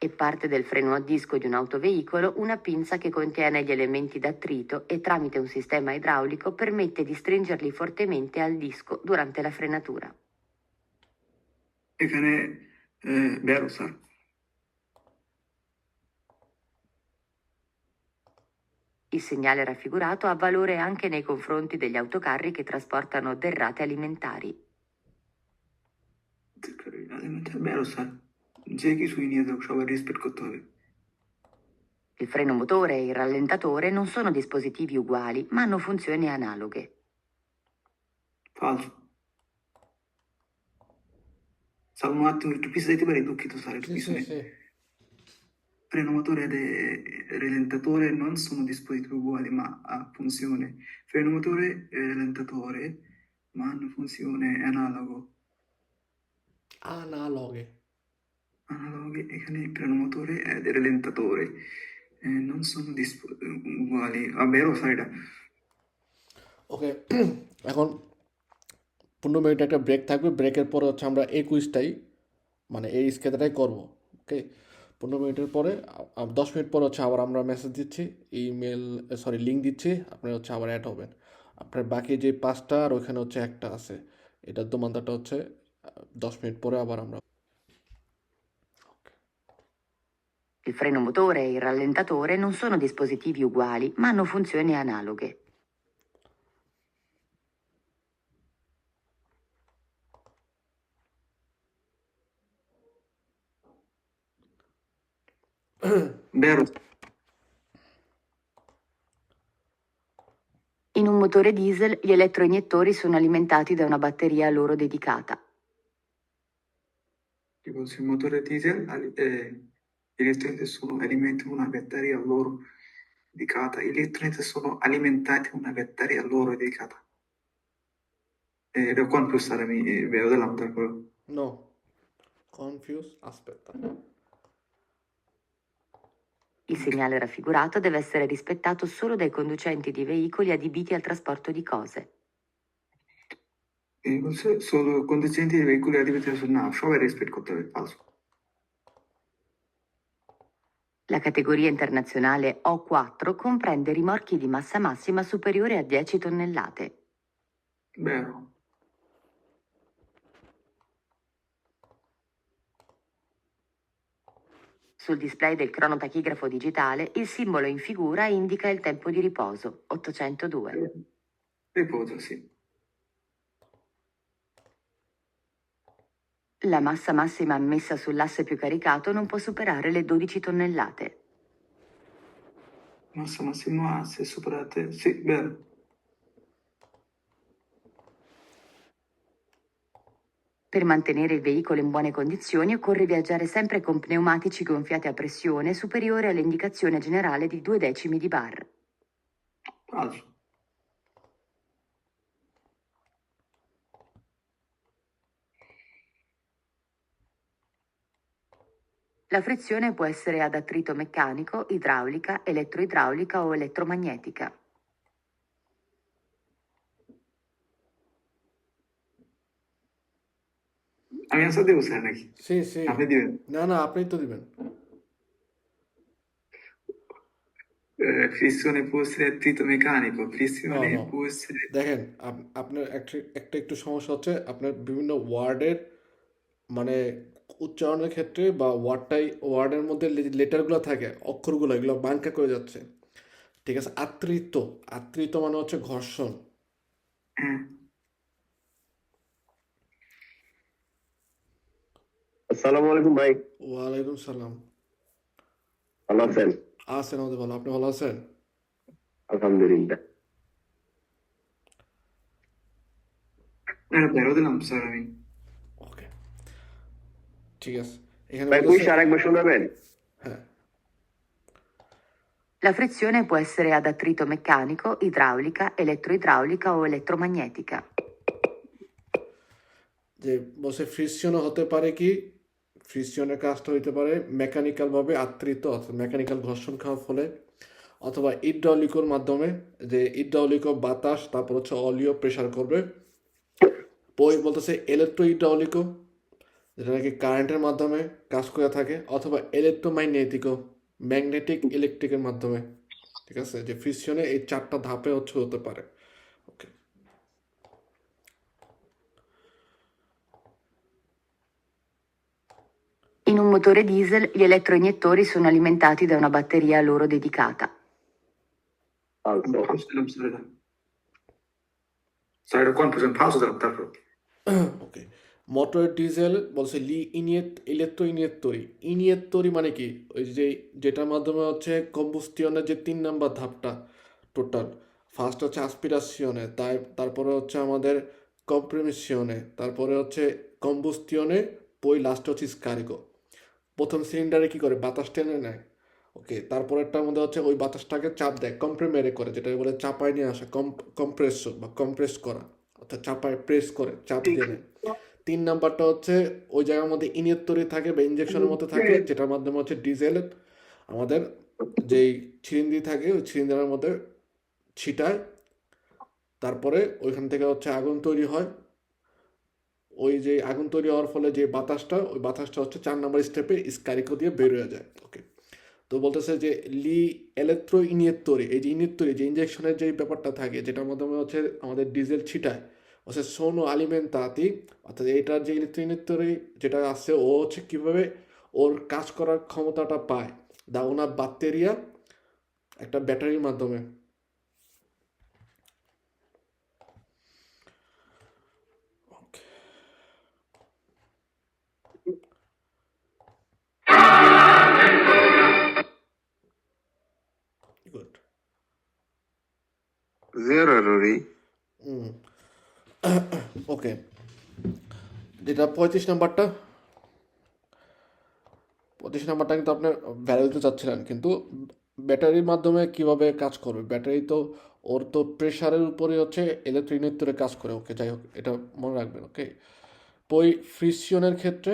È parte del freno a disco di un autoveicolo una pinza che contiene gli elementi d'attrito e tramite un sistema idraulico permette di stringerli fortemente al disco durante la frenatura. Vero, sir. Il segnale raffigurato ha valore anche nei confronti degli autocarri che trasportano derrate alimentari. Vero, sir. Zeki suyunu uşağı rispetto tabii. Il freno motore e il rallentatore non sono dispositivi uguali, ma hanno funzioni analoghe. Falso. Salvo un attimo, il pista di Tiberi tocchi tu sai, Sì, sì, sì. freno motore e rallentatore non sono dispositivi uguali, ma ha funzione. Freno motore e rallentatore, ma hanno funzione analogo. Analoghe. Analoghi e freno motore ed rallentatore non sono uguali. Vabbè, lo sai, ওকে এখন 15 মিনিট একটা ব্রেক থাকবে, ব্রেকের পরে হচ্ছে আমরা এই কুইজটাই মানে এই স্কেচটাই করবো। ওকে, 15 মিনিটের পরে 10 মিনিট পরে হচ্ছে আবার আমরা মেসেজ দিচ্ছি, ইমেল লিঙ্ক দিচ্ছি, আপনার হচ্ছে আবার অ্যাড হবেন। আপনার বাকি যে 5টা আর ওইখানে হচ্ছে একটা আছে, এটার দোমানদারটা হচ্ছে 10 মিনিট পরে আবার আমরা। Il freno motore e il rallentatore non sono dispositivi uguali, ma hanno funzioni analoghe. Vero. In un motore diesel gli elettroiniettori sono alimentati da una batteria a loro dedicata. Tipo, sul motore diesel gli elettronici sono alimentati una batteria loro dedicata. Gli elettronici sono alimentati una batteria loro dedicata. Da quanto sarmi vero dell'altro quello. No, confuse, aspetta. Il segnale raffigurato deve essere rispettato solo dai conducenti di veicoli adibiti al trasporto di cose. Solo conducenti di veicoli adibiti sul NAV, sciopero rispetto al falso. La categoria internazionale O4 comprende rimorchi di massa massima superiore a 10 tonnellate. Vero. Sul display del cronotachigrafo digitale il simbolo in figura indica il tempo di riposo, 802. Riposo, sì. La massa massima ammessa sull'asse più caricato non può superare le 12 tonnellate. Massa massimo A, se superate, sì, vero. Per mantenere il veicolo in buone condizioni occorre viaggiare sempre con pneumatici gonfiati a pressione superiore all'indicazione generale di 2 decimi di bar. Falso. La frizione può essere ad attrito meccanico, idraulica, elettroidraulica o elettromagnetica. আমি আনসার দেবো স্যার নাকি C C আপনি দিবেন না না, আপনি তো দিবেন। frizione può essere attrito meccanico, No, frizione no. può essere দেখেন আপনার একটা একটু সমস্যা হচ্ছে, আপনার বিভিন্ন ওয়ার্ডের মানে উচ্চারণের ক্ষেত্রে বা ওয়ার্ডের মধ্যে লেটারগুলো থাকে, অক্ষরগুলো এগুলো বাঙ্কা করে যাচ্ছে। ঠিক আছে, আত্রিত মানে হচ্ছে ঘর্ষণ। হ্যাঁ আসসালামু আলাইকুম ভাই, ওয়ালাইকুম সালাম। ভালো আছেন? আছেন আমাদের ভালো, আপনি ভালো আছেন? আলহামদুলিল্লাহ। এটা বেরো দিলাম স্যার আমি। ওকে, ঠিক আছে। এখানে ভাই বলতেছে পুলিশ আরেকবার শোনাবেন? হ্যাঁ, La frizione può essere ad attrito meccanico, idraulica, elettroidraulica o elettromagnetica. যে বলছে ফ্রিকশনও হতে পারে কি, ফ্রিকশনের কাজটা হইতে পারে মেকানিক্যাল ভাবে আত্রিত অর্থাৎ মেকানিক্যাল ঘর্ষণ খাওয়ার ফলে, অথবা ইড্রাউলিকর মাধ্যমে, যে ইড্রাউলিকো বাতাস তারপর হচ্ছে অলীয় প্রেসার করবে। বই বলতেছে ইলেকট্রো ইড্রাউলিকো, যেটা নাকি কারেন্টের মাধ্যমে কাজ করে থাকে, অথবা ইলেকট্রোম্যাগনেটিকো, ম্যাগনেটিক ইলেকট্রিকের মাধ্যমে। ঠিক আছে, যে ফ্রিকশনে এই চারটা ধাপে হচ্ছে হতে পারে। ওকে, In un motore diesel gli elettroiniettori sono alimentati da una batteria a loro dedicata. আচ্ছা, বুঝলাম স্যার এটা। স্যার এটা কনফিউশন ফালসো দিলাম তারপর। ওকে। মোটর ডিজেল বলছে ইলেকট্রো ইনিয়েত্তরি। ইনিয়েত্তরি মানে কি, ওই যে যেটার মাধ্যমে হচ্ছে কম্বুস্টিয়নের যে 3 নাম্বার ধাপটা টোটাল, ফার্স্ট হচ্ছে আসপিরাসিয়নে, তারপরে হচ্ছে আমাদের কম্প্রেমিশনে, তারপরে হচ্ছে কম্বুস্টিয়নে, পই লাস্টে হচ্ছে স্কারিগো। প্রথম সিলিন্ডারে কি করে, বাতাস টেনে নেয়। ওকে, তারপরেরটার মধ্যে হচ্ছে ওই বাতাসটাকে চাপ দেয়, কম্প্রেমেরে করে, যেটা বলে চাপায় নিয়ে আসা, কম্প্রেসর বা কম্প্রেস করা, অর্থাৎ চাপায় প্রেস করে চাপ দিয়ে নেয়। 3 নাম্বারটা হচ্ছে ওই জায়গার মধ্যে ইনিয়েত্তরি থাকে বা ইঞ্জেকশনের মতো থাকে, যেটার মাধ্যমে হচ্ছে ডিজেল আমাদের যেই ছিলিন্ডি থাকে ওই ছিলিন্ডারের মধ্যে ছিটায়, তারপরে ওইখান থেকে হচ্ছে আগুন তৈরি হয়। ওই যে আগুন তৈরি হওয়ার ফলে যে বাতাসটা, ওই বাতাসটা হচ্ছে 4 নাম্বার স্টেপে স্কারিকো দিয়ে বের হয়ে যায়। ওকে, তো বলতেছে যে ইলেকট্রো ইনিয়েত্তরি, এই যে ইনিয়েত্তরি যে ইঞ্জেকশনের যে ব্যাপারটা থাকে, যেটার মাধ্যমে হচ্ছে আমাদের ডিজেল ছিটায়, হচ্ছে সোনো আলিমেন্তাতি, অর্থাৎ এটার যে ইলেকট্রো ইনিয়েত্তরি যেটা আছে, ও হচ্ছে কীভাবে ওর কাজ করার ক্ষমতাটা পায়, দা ওনা ব্যাকটেরিয়া, একটা ব্যাটারির মাধ্যমে। গুড। Zero errori. ওকে, যেটা 35 নাম্বারটা, 35 নাম্বারটা কিন্তু আপনার ভ্যালু দিতে চাচ্ছিলেন, কিন্তু ব্যাটারির মাধ্যমে কিভাবে কাজ করবে, ব্যাটারি তো ওর তো প্রেশারের উপরে হচ্ছে ইলেকট্রিনেত্তরে কাজ করে। ওকে, যাই হোক, এটা মনে রাখবেন। ওকে, ওই ফ্রিকশনের ক্ষেত্রে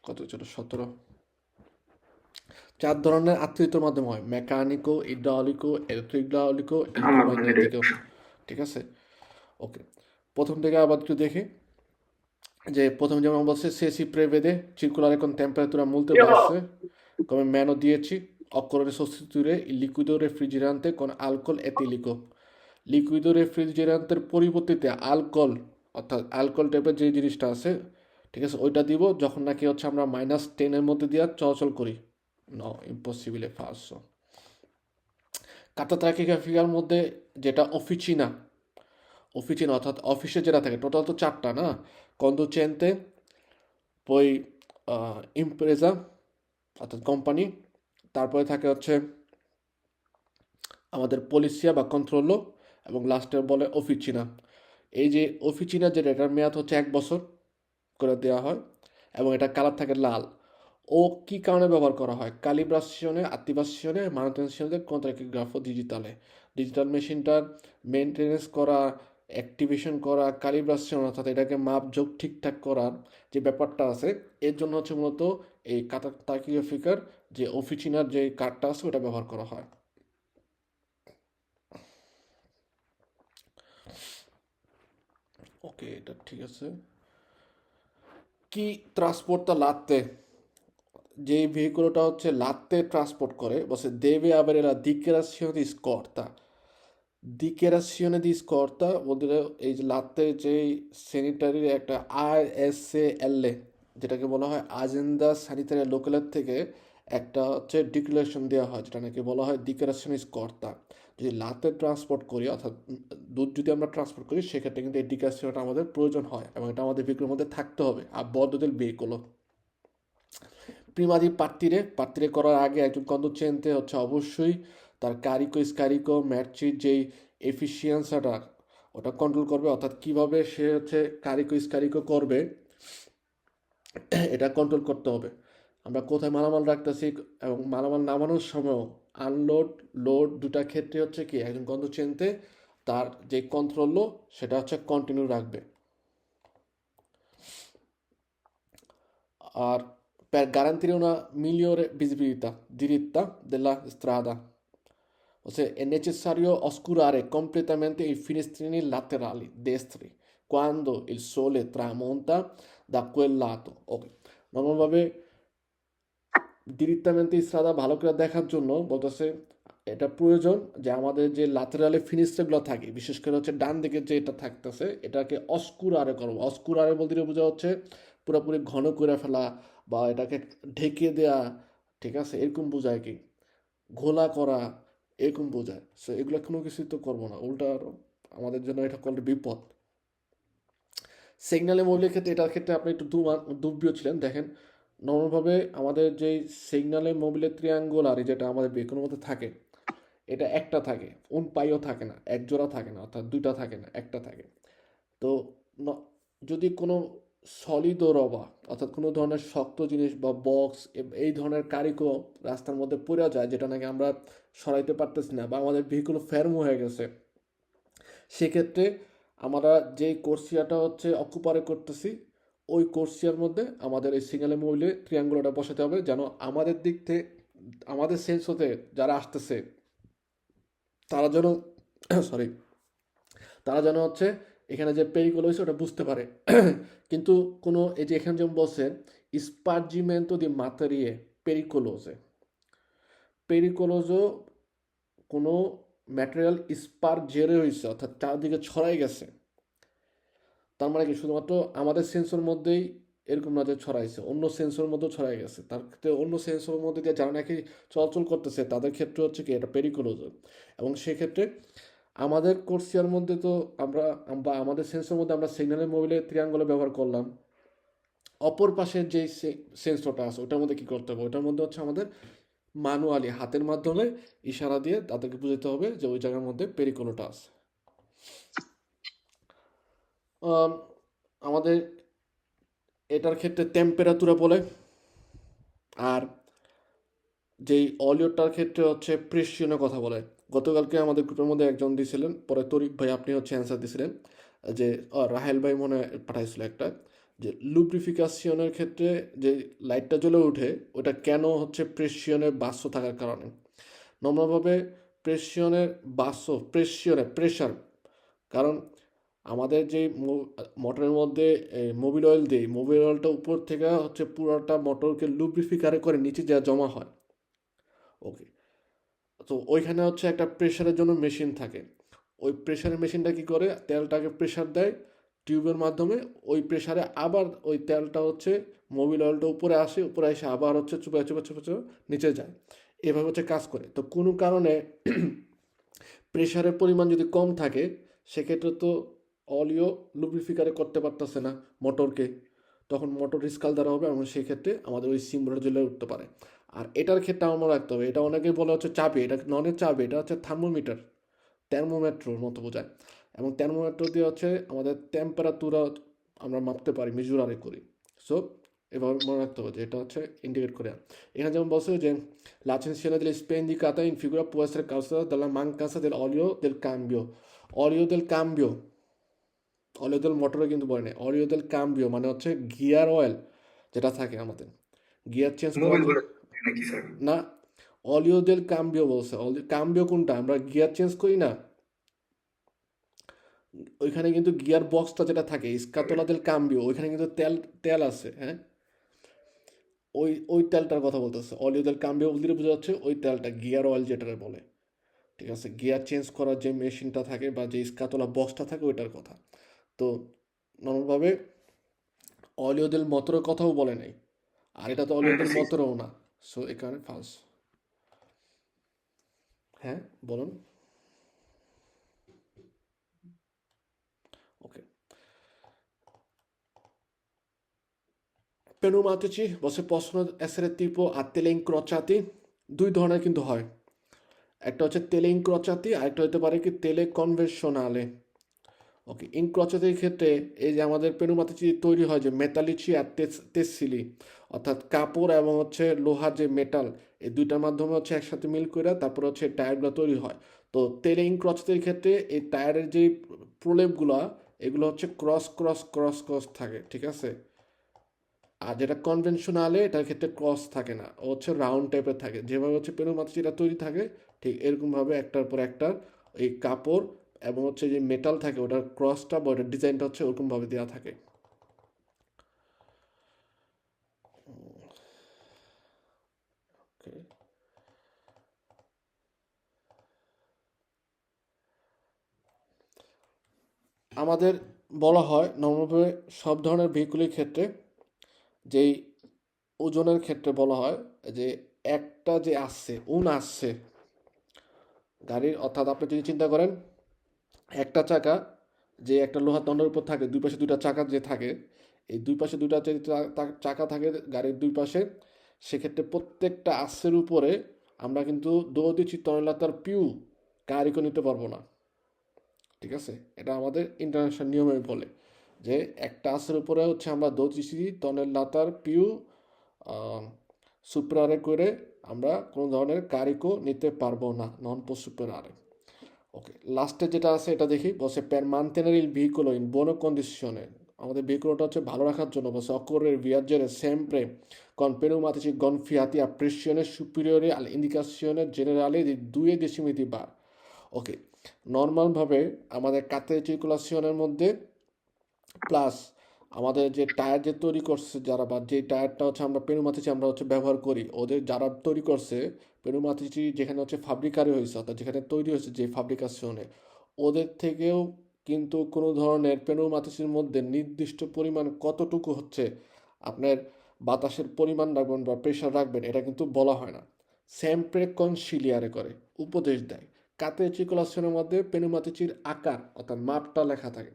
কত ছিল, 17, 4 ধরনের আত্মীয়তার মাধ্যমে হয়, মেকানিকো, ইড্রাউলিকো, ইলেকট্রিকো, আমার মনে হয় এটা ইলেকট্রোম্যাগনেটিকো। ঠিক আছে, ওকে, প্রথম থেকে আবার একটু দেখি। যে প্রথম যেমন বলছে se si prevede circolare con temperatura molto basse come -10 occorre sostituire il liquido refrigerante con alcol etilico. Liquid রেফ্রিজারেন্টের পরিবর্তিতে অ্যালকোহল, অর্থাৎ অ্যালকোহল টাইপের যে জিনিসটা আছে, ঠিক আছে, ওইটা দিব যখন নাকি হচ্ছে আমরা -10-এর মধ্যে দিয়ে চলাচল করি। নো, ইম্পসিবলে ফালসো। কাতাত্রাকিগ্রাফিকার মধ্যে যেটা অফিচিনা, অর্থাৎ অফিসে যেটা থাকে, টোটাল তো 4টা না, কন্ডুচেন্তে, পই ইমপ্রেজা অর্থাৎ কোম্পানি, তারপরে থাকে হচ্ছে আমাদের পলিসিয়া বা কন্ট্রোলো, এবং লাস্টে বলে অফিচিনা। এই যে অফিচিনা যেটা, এটার মেয়াদ হচ্ছে 1 বছর করে দেওয়া হয়, এবং এটা কালার থাকে লাল। ও কি কারণে ব্যবহার করা হয়, ক্যালিব্রেশনে, অ্যাক্টিভেশনে, ম্যানুটেনশনে, কন্ট্রাকিগ্রাফো ডিজিটালে, ডিজিটাল মেশিনটার মেনটেনেন্স করা, অ্যাক্টিভেশন করা, ক্যালিব্রেশন অর্থাৎ এটাকে মাপ যোগ ঠিকঠাক করার যে ব্যাপারটা আছে, এর জন্য হচ্ছে মূলত এই তাকিগ্রাফিকার যে অফিচিনার যে কার্ডটা আছে ওটা ব্যবহার করা হয়। ওকে, এটা ঠিক আছে। কি ট্রান্সপোর্টটা লাত্তে, যে ভেহিকুলটা হচ্ছে লাত্তে ট্রান্সপোর্ট করে, বলছে deve avere la dichiarazione di scorta. dichiarazione di scorta বলতে এই যে লাত্তে যে স্যানিটারির একটা ISAL, যেটাকে বলা হয় আজেন্দা স্যানিটারি লোকালের থেকে একটা হচ্ছে ডিক্লারেশন দেওয়া হয়, যেটা নাকি বলা হয় ডিক্লারেশন স্কর্তা। যদি লাত্তে ট্রান্সপোর্ট করি, অর্থাৎ দুধ যদি আমরা ট্রান্সপোর্ট করি, সেক্ষেত্রে কিন্তু এই ডিক্লারেশনটা আমাদের প্রয়োজন হয়, এবং এটা আমাদের ভেহিকুলের মধ্যে থাকতে হবে। আর বদ্ধদের ভেহিকুলও প্রিমারি পার্টিরে করার আগে একজন কন্ডুচেন্তে হচ্ছে অবশ্যই তার কারিকো স্কারিকো ম্যাটচির যেই এফিসিয়েন্সাটা, ওটা কন্ট্রোল করবে, অর্থাৎ কিভাবে সে হচ্ছে কারিকো স্কারিকো করবে এটা কন্ট্রোল করতে হবে। আমরা কোথায় মালামাল রাখতেছি এবং মালামাল নামানোর সময় আনলোড লোড দুটা ক্ষেত্রে হচ্ছে কি একজন কন্ট্রোল তার যে কন্ট্রোল সেটা হচ্ছে কন্টিনিউ রাখবে। আর per garantire una migliore visibilità diritta della strada, ossia è necessario oscurare completamente i finestrini laterali destri quando il sole tramonta da quel lato. Ok, normalভাবে ডিরেক্টamente স্ট্রাদা ভালো করে দেখার জন্য বলতেছে এটা প্রয়োজন যে আমাদের যে লাতেরালে ফিনিস্ট্রিগুলো থাকে, বিশেষ করে হচ্ছে ডান দিকে যে এটা থাকতেছে এটাকে অস্কুরারে করবো। অস্কুরারে বলতে বোঝা হচ্ছে পুরোপুরি ঘন করে ফেলা বা এটাকে ঢেকে দেয়া, ঠিক আছে, এরকম বোঝায় কি ঘোলা করা, এরকম বোঝায়। সো এগুলো কোনো কিছুই তো করবো না, উল্টা আরো আমাদের জন্য এটা করলে বিপদ। সিগন্যালে মোবিলের ক্ষেত্রে এটার ক্ষেত্রে আপনি একটু দুর্বল ছিলেন। দেখেন নর্মালভাবে আমাদের যেই সিগন্যালে মোবিলের ত্রিয়াঙ্গুলার যেটা আমাদের বেকনের মধ্যে থাকে এটা একটা থাকে, পাইও থাকে না, এক জোড়া থাকে না, অর্থাৎ দুইটা থাকে না, একটা থাকে। তো যদি কোনো সলিড রবা অর্থাৎ কোনো ধরনের শক্ত জিনিস বা বক্স এই ধরনের কারিকো রাস্তার মধ্যে পড়ে যায় যেটা নাকি আমরা সরাইতে পারতেছি না বা আমাদের ভেহিকুল ফেরম হয়ে গেছে, সেক্ষেত্রে আমরা যেই কোর্সিয়াটা হচ্ছে অকুপারে করতেছি ওই কোর্সিয়ার মধ্যে আমাদের এই সিগন্যালে মোবিলে ট্রিয়াঙ্গুলারটা বসাতে হবে, যেন আমাদের দিক থেকে আমাদের সেন্স হতে যারা আসতেছে তারা যেন সরি তারা যেন হচ্ছে এখানে যে পেরিকোল হয়েছে ওটা বুঝতে পারে। কিন্তু কোনো এই যে এখানে যেমন বলছে স্পার্জিমেন্টো দি মাতেরিয়ে পেরিকোলোজে, পেরিকোলোজো কোনো ম্যাটেরিয়াল স্পার্জেরে হয়েছে অর্থাৎ চারদিকে ছড়াই গেছে। তার মানে কি শুধুমাত্র আমাদের সেন্সর মধ্যেই এরকম না যে ছড়াইছে, অন্য সেন্সরের মধ্যেও ছড়াই গেছে। তার ক্ষেত্রে অন্য সেন্সরের মধ্যে দিয়ে যারা নাকি চলাচল করতেছে তাদের ক্ষেত্রে হচ্ছে কি এটা পেরিকোলোজো। এবং সেক্ষেত্রে আমাদের কোর্সিয়ার মধ্যে তো আমরা বা আমাদের সেন্সরের মধ্যে আমরা সিগন্যালের মোবিলে ত্রিয়াঙ্গল ব্যবহার করলাম, অপর পাশের যে সেন্সরটা আছে ওটার মধ্যে কি করতে হবে, ওটার মধ্যে হচ্ছে আমাদের ম্যানুয়ালি হাতের মাধ্যমে ইশারা দিয়ে তাদেরকে বুঝতে হবে যে ওই জায়গার মধ্যে পেরিকোলোটা আছে। আমাদের এটার ক্ষেত্রে টেম্পারেচার বলে, আর যেই অলিওটার ক্ষেত্রে হচ্ছে প্রেসিয়নের কথা বলে। গতকালকে আমাদের গ্রুপের মধ্যে একজন দিয়েছিলেন, পরে তরিক ভাই আপনি হচ্ছে অ্যান্সার দিয়েছিলেন, যে রাহেল ভাই মনে পাঠাইছিল একটা, যে লুব্রিফিকেশনের ক্ষেত্রে যে লাইটটা জ্বলে ওঠে ওটা কেন হচ্ছে প্রেসিয়নের বাষ্প থাকার কারণে। নর্মালভাবে প্রেশার, কারণ আমাদের যে মোটরের মধ্যে মোবিল অয়েল দিই, মোবিল অয়েলটা উপর থেকে হচ্ছে পুরোটা মোটরকে লুব্রিফিকারে করে নিচে যা জমা হয়। ওকে, তো ওইখানে হচ্ছে একটা প্রেশারের জন্য মেশিন থাকে, ওই প্রেশারের মেশিনটা কী করে তেলটাকে প্রেশার দেয় টিউবের মাধ্যমে, ওই প্রেশারে আবার ওই তেলটা হচ্ছে মোবিল অয়েলটা উপরে আসে, উপরে এসে আবার হচ্ছে চুপে নিচে যায়, এভাবে হচ্ছে কাজ করে। তো কোনো কারণে প্রেশারের পরিমাণ যদি কম থাকে সেক্ষেত্রে তো অলিও লুব্রিফিকারে করতে পারতেছে না মোটরকে, তখন মোটর রিস্কাল দ্বারা হবে এবং সেক্ষেত্রে আমাদের ওই সিম্বলটা জ্বলে উঠতে পারে। আর এটার ক্ষেত্রে আমার রাখতে হবে, এটা অনেকেই বলে হচ্ছে চাবি, এটা ননের চাবি, এটা হচ্ছে থার্মোমিটারের মতো বোঝায়। এবং থার্মোমিটার দিয়ে হচ্ছে আমাদের টেম্পারেচার আমরা মাপতে পারি, মিজুরারে করি। সো এভাবে মনে রাখতে হবে যে এটা হচ্ছে ইন্ডিকেট করে। এখানে যেমন বলছে যে l'accensione delle spie indicata in figura può essere causata dalla mancanza dell'olio del cambio. Olio del cambio, olio del মোটরে কিন্তু বলে না, olio del cambio মানে হচ্ছে গিয়ার অয়েল যেটা থাকে আমাদের গিয়ার চেঞ্জ মোবাইল করার বলে নাকি স্যার? না, olio del cambio বলছে। কাম্বিও কোনটা, আমরা গিয়ার চেঞ্জ করি না, ওইখানে কিন্তু গিয়ার বক্সটা যেটা থাকে স্কাতোলা দেল কাম্বিও, ওইখানে কিন্তু তেল আছে, হ্যাঁ, ওই তেলটার কথা বলতেছে। অলিও তেল কাম্বিও বলতে বোঝা যাচ্ছে ওই তেলটা গিয়ার অয়েল যেটারে বলে, ঠিক আছে, গিয়ার চেঞ্জ করার যে মেশিনটা থাকে বা যে স্কাতোলা বক্সটা থাকে ওইটার কথা। তো নর্মালভাবে অলিও দেল মটরের কথাও বলে নাই, আর এটা তো অলিও দেল মটরও না, সো এই কারণে ফালস। হ্যাঁ বলুন। ওকে, pneumatici possono essere tipo a tele incrociati, দুই ধরনের কিন্তু হয়, একটা হচ্ছে তেলে ইনক্রচাতি আর একটা হতে পারে কি তেলে কনভেনশনালে। ওকে, ইঙ্ক ক্রচের ক্ষেত্রে এই যে আমাদের পেনুমাতিচি তৈরি হয় যে মেটালিচি আর তেসিলি, অর্থাৎ কাপড় এবং হচ্ছে লোহার যে মেটাল, এই দুইটার মাধ্যমে হচ্ছে একসাথে মিল করে তারপর হচ্ছে টায়ারগুলো তৈরি হয়। তো তেলে ইঙ্ক ক্রচের ক্ষেত্রে এই টায়ারের যে প্রলেপগুলো, এগুলো হচ্ছে ক্রস থাকে, ঠিক আছে। আর যেটা কনভেনশনালে এটার ক্ষেত্রে ক্রস থাকে না, ও হচ্ছে রাউন্ড টাইপের থাকে। যেভাবে হচ্ছে পেনুমাতিচিটা তৈরি থাকে ঠিক এরকমভাবে একটার পর একটার এই কাপড় এবং হচ্ছে যে মেটাল থাকে ওটার ক্রসটা বা ওটার ডিজাইনটা হচ্ছে ওরকমভাবে দেওয়া থাকে। Okay. আমাদের বলা হয় নর্মালভাবে সব ধরনের ভেহিকুলের ক্ষেত্রে যেই ওজনের ক্ষেত্রে বলা হয় যে একটা যে আসছে আসছে গাড়ির, অর্থাৎ আপনি যদি চিন্তা করেন একটা চাকা যে একটা লোহার দণ্ডের উপর থাকে, দুই পাশে দুইটা চাকা যে থাকে, এই দুই পাশে দুইটা যে চাকা থাকে গাড়ির দুই পাশে, সেক্ষেত্রে প্রত্যেকটা আসের উপরে আমরা কিন্তু দৌদিচি তরলাতার পিউ গাড়িকে নিতে পারবো না, ঠিক আছে। এটা আমাদের ইন্টারন্যাশনাল নিয়মে বলে যে একটা আসের উপরে হচ্ছে আমরা দৌদিচি তনের লাতার পিউ সুপ্রারে করে আমরা কোনো ধরনের কারিকো নিতে পারবো না, নন পোস্ট সুপ্রারে। ওকে, লাস্টে যেটা আছে এটা দেখি, বসে per mantenere il veicolo in buone condizione, আমাদের ভেহিকুলটা হচ্ছে ভালো রাখার জন্য বসে occorre viaggiare sempre con pneumatici gonfiati a pressione superiore alle indicazioni generali di 2 decimi bar। ওকে, নর্মালভাবে আমাদের কাতের সার্কুলেশনের মধ্যে প্লাস আমাদের যে টায়ার যে তৈরি করছে যারা, বা যে টায়ারটা হচ্ছে আমরা পেনুমাতিচি আমরা হচ্ছে ব্যবহার করি, ওদের যারা তৈরি করছে পেনুমাতিচি যেখানে হচ্ছে ফাব্রিকারে হয়েছে, অর্থাৎ যেখানে তৈরি হয়েছে যে ফাব্রিকাশনে, ওদের থেকেও কিন্তু কোনো ধরনের পেনুমাতিচির মধ্যে নির্দিষ্ট পরিমাণ কতটুকু হচ্ছে আপনার বাতাসের পরিমাণ রাখবেন বা প্রেশার রাখবেন এটা কিন্তু বলা হয় না, সেমপ্রে কনসিলিয়ারে করে উপদেশ দেয়। কাতের সার্কুলেশনের মধ্যে পেনুমাতিচির আকার অর্থাৎ মাপটা লেখা থাকে,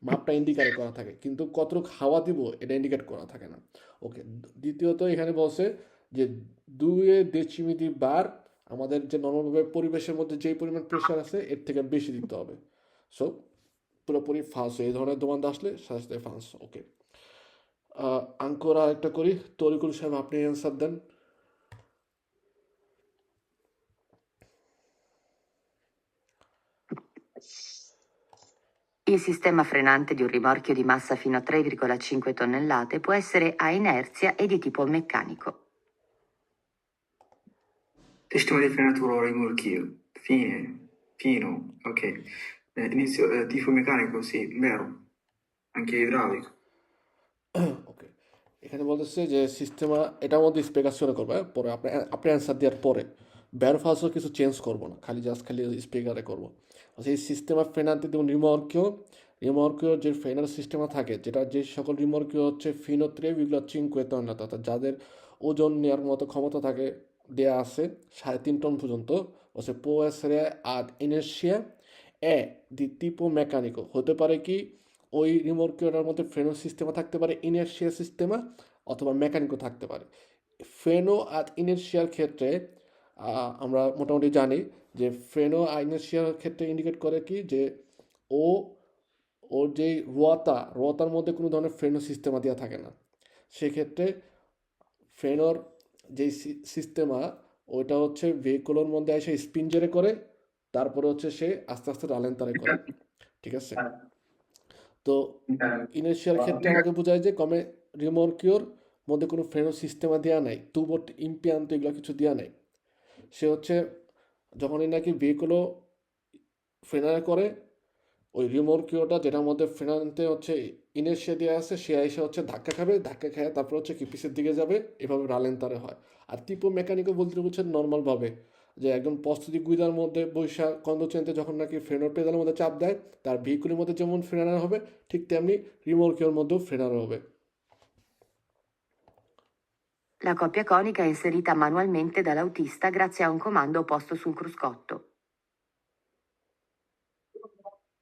মাপটা ইন্ডিকেট করা থাকে, কিন্তু কতটুকু হাওয়া দিব এটা ইন্ডিকেট করা থাকে না। ওকে, দ্বিতীয়ত এখানে বলছে যে 2 ডেসিমিলি বার আমাদের যে নর্মালভাবে পরিবেশের মধ্যে যেই পরিমাণ প্রেশার আছে এর থেকে বেশি দিতে হবে। সো পুরোপুরি ফালস, এই ধরনের দোকান আসলে সাথে সাথে ফালস। ওকে, আঙ্কর আর একটা করি, তরিকুল সাহেব আপনি অ্যান্সার দেন। Il sistema frenante di un rimorchio di massa fino a 3,5 tonnellate può essere a inerzia e di tipo meccanico. Sistema di frenatura rimorchio, fino, ok. Inizio, tifo meccanico, sì, vero. Anche idraulico. ওকে, এখানে বলতেছে যে সিস্টেমা এটার মধ্যে স্পেকাশনে করবে, পরে আপনি অ্যান্সার দেওয়ার পরে ব্যারফাসও কিছু চেঞ্জ করবো না, খালি স্পিকারে করবো। আচ্ছা, এই সিস্টেমা ফ্রেনান্তে যেমন রিমর্কিও যে ফ্রেনার সিস্টেমা থাকে, যেটা যে সকল রিমর্কিও হচ্ছে ফিনো 3,5 টন, অর্থাৎ যাদের ওজন নেওয়ার মতো ক্ষমতা থাকে দেয়া আছে 3.5 টন পর্যন্ত, হচ্ছে পোয়েসরে আর ইনার্শিয়া এ দি tipo মেকানিকো, হতে পারে কি ওই রিমোটটার মধ্যে ফ্রেনো সিস্টেমা থাকতে পারে, ইনার্শিয়া সিস্টেমা, অথবা মেকানিকও থাকতে পারে। ফ্রেনো আর ইনার্শিয়ার ক্ষেত্রে আমরা মোটামুটি জানি যে ফ্রেনো আর ইনার্শিয়ার ক্ষেত্রে ইন্ডিকেট করে কি যে ও ওর যেই রোয়াতার মধ্যে কোনো ধরনের ফ্রেনো সিস্টেমা দেওয়া থাকে না, সেক্ষেত্রে ফ্রেনোর যেই সিস্টেমা ওইটা হচ্ছে ভেহিকুলের মধ্যে এসে স্পিনজারে করে, তারপরে হচ্ছে সে আস্তে আস্তে রালেন্তারে করে, ঠিক আছে। তো ইনার্শিয়ার ক্ষেত্রে আমাকে বোঝায় যে কমে রিমর্কিওর মধ্যে কোনো ফ্রেনো সিস্টেমা দেওয়া নাই, তুবট ইম্পিয়ান্ত এগুলো কিছু দেওয়া নাই। সে হচ্ছে যখনই নাকি ভেহিকুলও ফ্রেনারে করে, ওই রিমর্কিওটা যেটার মধ্যে ফ্রেনাতে হচ্ছে ইনার্শিয়া দেওয়া আছে, সে এসে হচ্ছে ধাক্কা খেয়ে তারপর হচ্ছে কি পিসের দিকে যাবে, এভাবে রালেন্তারে হয়। আর টিপো মেকানিকও বলতে বুঝছেন নর্মালভাবে যে একদম প্রস্তুতি গুইদার মধ্যে বৈশা কন্দচেনতে যখন নাকি ফ্রেনার পেদালের মধ্যে চাপ দেয়, তার ভেহিকুলের মধ্যে যেমন ফ্রেনার হবে ঠিক তেমনি রিমর্কিওর মধ্যেও ফ্রেনার হবে। La coppia conica è inserita manualmente dall'autista grazie a un comando posto sul cruscotto.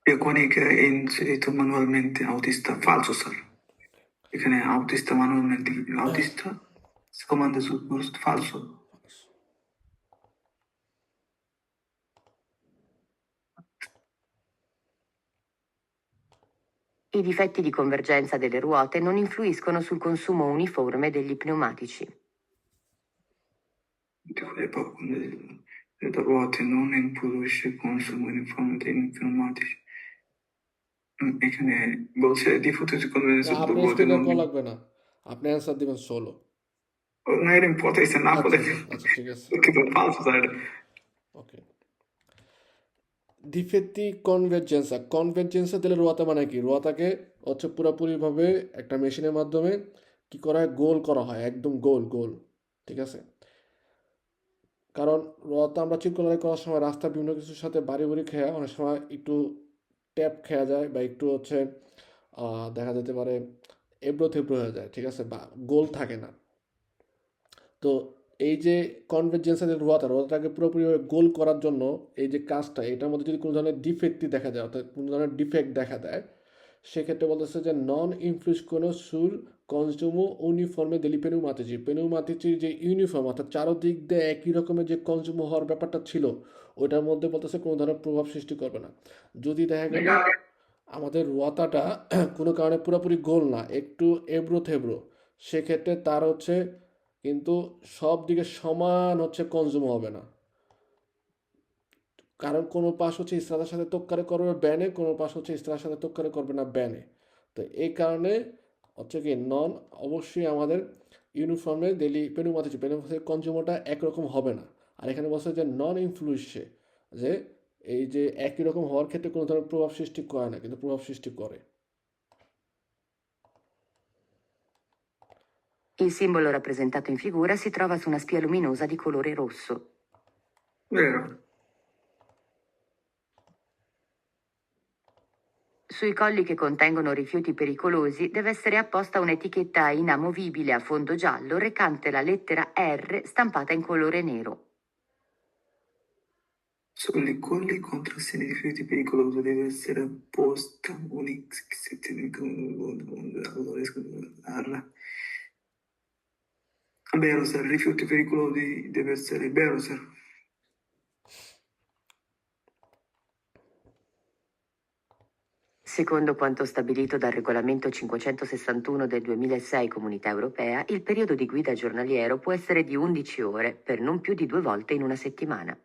Piaconic è inserito manualmente autista, falso, sir. এখানে autista manualmente, autista si comanda sul posto, falso. I difetti di convergenza delle ruote non influiscono sul consumo uniforme degli pneumatici. Le ruote non influisce consumo uniforme degli pneumatici। এখানে বলছে ডিফুতে কনভেনশন না, আপনার রুয়াতে স্ক্রিনে নন কল লাগবে না, আপনি অ্যান্সার দিবেন সোলো। না এটা ইম্পর্টেন্ট না আচ্ছা বলে আচ্ছা, ঠিক আছে, কিন্তু ফালতু স্যার ওকে। ডিফেক্টি কনভের্জেন্সা, কনভের্জেন্সা দিলে রোয়াতা মানে কি, রোয়াতাকে হচ্ছে পুরোপুরিভাবে একটা মেশিনের মাধ্যমে কি করা হয়, গোল করা হয়, একদম গোল গোল, ঠিক আছে। কারণ রোয়াতা আমরা চিরকুলারে করার সময় রাস্তা বিভিন্ন কিছুর সাথে বাড়ি বাড়ি খেয়া অনেক সময় একটু ট্যাপ খেয়া যায় বা একটু হচ্ছে দেখা যেতে পারে এবড়ো থেবড়ো হয়ে যায়, ঠিক আছে, বা গোল থাকে না। তো এই যে কনভার্জেন্সের রোয়াটাকে পুরোপুরিভাবে গোল করার জন্য এই যে কাজটা, এটার মধ্যে যদি কোনো ধরনের ডিফেক্টই দেখা যায়, অর্থাৎ কোনো ধরনের ডিফেক্ট দেখা দেয়, সেক্ষেত্রে বলতেছে যে নন ইনফ্লুস কোনো সুর কনজিউমো ইউনিফর্মে দেলি পেনুমাতিচির যে ইউনিফর্ম অর্থাৎ চারোদিক দিয়ে একই রকমের যে কনজিউমো হওয়ার ব্যাপারটা ছিল, ওইটার মধ্যে বলতেছে কোনো ধরনের প্রভাব সৃষ্টি করবে না। যদি দেখা গেল আমাদের রোয়াতাটা কোনো কারণে পুরোপুরি গোল না, একটু এবড়ো থেবড়ো, সেক্ষেত্রে তার হচ্ছে কিন্তু সব দিকে সমান হচ্ছে কনজিউম হবে না। কারণ কোনো পাশ হচ্ছে ইসরাতের সাথে তোক্কারে করবে ব্যানে, কোনো পাশ হচ্ছে ইসরাতের সাথে তোক্কারে করবে না ব্যানে। তো এই কারণে হচ্ছে কি নন, অবশ্যই আমাদের ইউনিফর্মে ডেলি পেনুমাতির কনজিউমটা একরকম হবে না। আর এখানে বলছে যে নন ইনফ্লুয়েন্সে, যে এই যে একই রকম হওয়ার ক্ষেত্রে কোনো ধরনের প্রভাব সৃষ্টি করে না, কিন্তু প্রভাব সৃষ্টি করে। Il simbolo rappresentato in figura si trova su una spia luminosa di colore rosso. vero Sui colli che contengono rifiuti pericolosi deve essere apposta un'etichetta inamovibile a fondo giallo recante la lettera R stampata in colore nero. sugli colli contro segni di rifiuti pericolosi deve essere apposta Beroser, rifiuti pericolosi deve essere Beroser. Secondo quanto stabilito dal regolamento 561 del 2006 Comunità Europea, il periodo di guida giornaliero può essere di 11 ore, per non più di 2 volte in una settimana.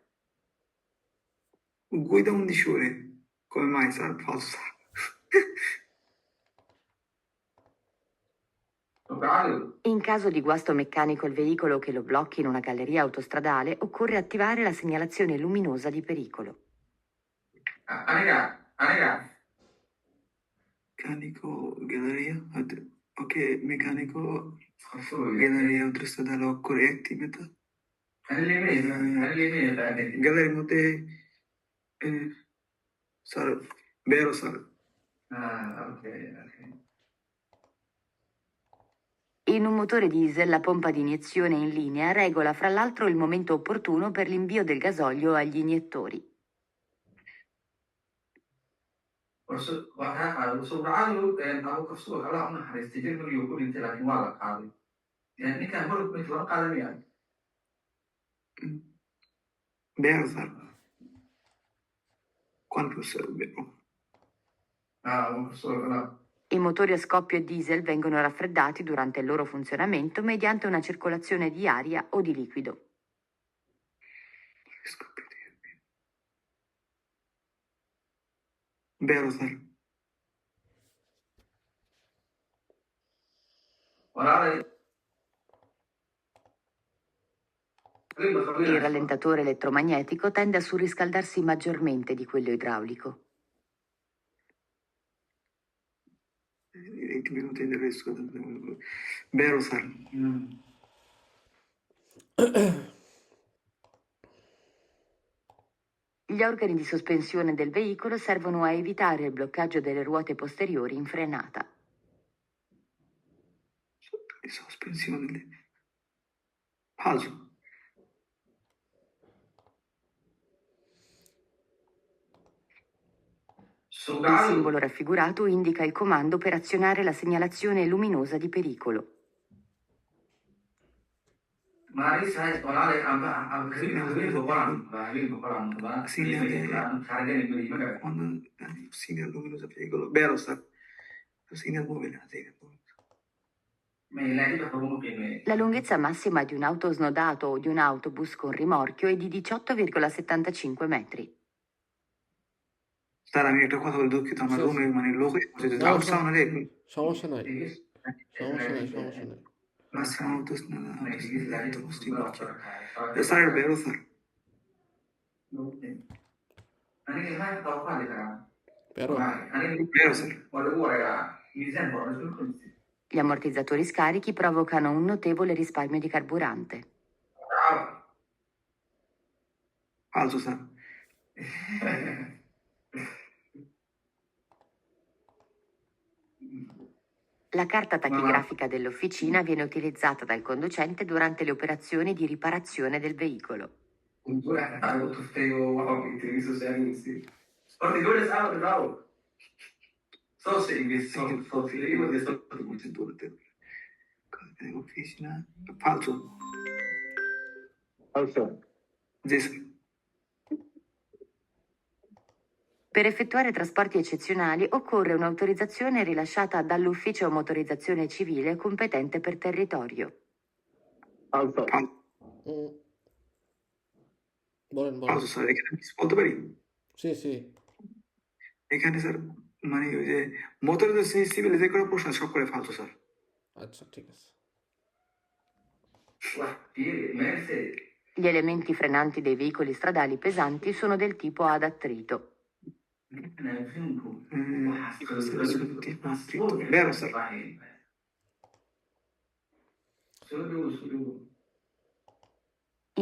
Guida 11 ore. Come mai sarà falso? In caso di guasto meccanico al veicolo che lo blocchi in una galleria autostradale, occorre attivare la segnalazione luminosa di pericolo. Meccanico, galleria. Ok, meccanico, galleria autostradale occorre attività. Galleria মধ্যে স্যার বেরো sir In un motore diesel la pompa di iniezione in linea regola fra l'altro il momento opportuno per l'invio del gasolio agli iniettori. বেরো sir quanto serve? I motori a scoppio diesel vengono raffreddati durante il loro funzionamento mediante una circolazione di aria o di liquido. Vero, sir. Il rallentatore elettromagnetico tende a surriscaldarsi maggiormente di quello idraulico. 20 minuti del resto. Vero, sir. Gli organi di sospensione del veicolo servono a evitare il bloccaggio delle ruote posteriori in frenata. Sospensione. Falso. Il simbolo raffigurato indica il comando per azionare la segnalazione luminosa di pericolo. Segnale luminosa pericolo. Vero, sir. senior movie, senior movie. La lunghezza massima di un autosnodato o di un autobus con rimorchio è di 18,75 metri. Sir আমি একটা কথা বলে দুঃখিত আমার জি, রুমে জি। মানে লোক এসে যদি না, আউট সাউন্ড রে সমস্যা নাই, সমস্যা নাই, সমস্যা নাই। মাসিমা স্যার বেরো স্যার Però, বেরো sir Gli ammortizzatori scarichi provocano un notevole risparmio di carburante. ফালতু sir La carta tachigrafica dell'officina viene utilizzata dal conducente durante le operazioni di riparazione del veicolo. ফালতু falso, জি sir Per effettuare trasporti eccezionali occorre un'autorizzazione rilasciata dall'Ufficio Motorizzazione Civile competente per territorio. falso, ফালতু বলেন, বলেন। ফালতু স্যার এখানে আমি কিছু বলতে পারি জি, জি। এখানে স্যার মানে ওই যে মোটর সিভিল যে কোনো প্রশ্ন সব করে ফালতু স্যার আচ্ছা, ঠিক আছে। Gli elementi frenanti dei veicoli stradali pesanti sono del tipo ad attrito. বেরো sir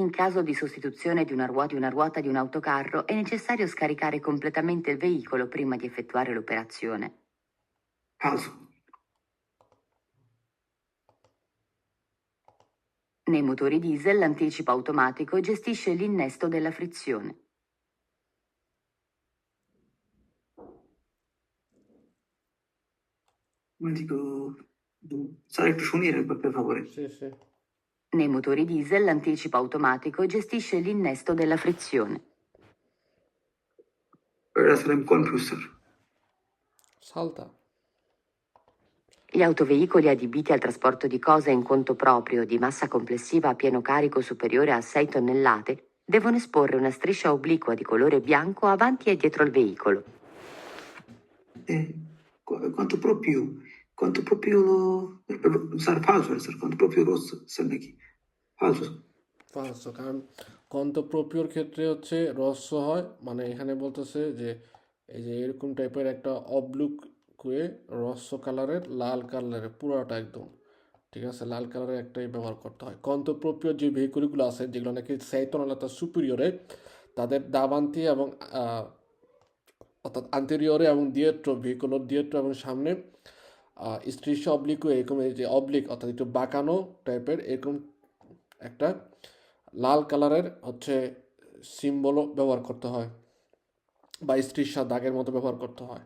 In caso di sostituzione di una ruota di un autocarro è necessario scaricare completamente il veicolo prima di effettuare l'operazione. ফালতু Nei motori diesel l'anticipo automatico gestisce l'innesto della frizione. dico sir একটু শুনিয়ে per favore Sì, sì. Nei motori diesel l'anticipo automatico gestisce l'innesto della frizione. এটা স্যার আমি confuse sir Salta. Gli autoveicoli adibiti al trasporto di cose in conto proprio di massa complessiva a pieno carico superiore a 6 tonnellate devono esporre una striscia obliqua di colore bianco avanti e dietro il veicolo. quanto proprio sir ফালতু sir quanto proprio rosso sir নাকি ফালতু ফালসো, কারণ কন্তপ্রপিওর ক্ষেত্রে হচ্ছে রস্য হয়, মানে এখানে বলতেছে যে এই যে এরকম টাইপের একটা অবলুক হয়ে রস্য কালারের, লাল কালারের পুরোটা একদম, ঠিক আছে, লাল কালারের একটাই ব্যবহার করতে হয়। কন্তপ্রপিওর যে ভেহিকুলগুলো আছে যেগুলো নাকি সেইতনলতা সুপিরিয়রে, তাদের দাবান্তি এবং অর্থাৎ আন্তেরিয়রে এবং দিয়েট্রো ভেহিকুলোর দিয়েট্রো এবং সামনে স্ট্রিশ অবলিক এরকম, এই যে অবলিক অর্থাৎ একটু বাঁকানো টাইপের এরকম একটা লাল কালারের হচ্ছে সিম্বলও ব্যবহার করতে হয়, বা স্ট্রিশা দাগের মতো ব্যবহার করতে হয়।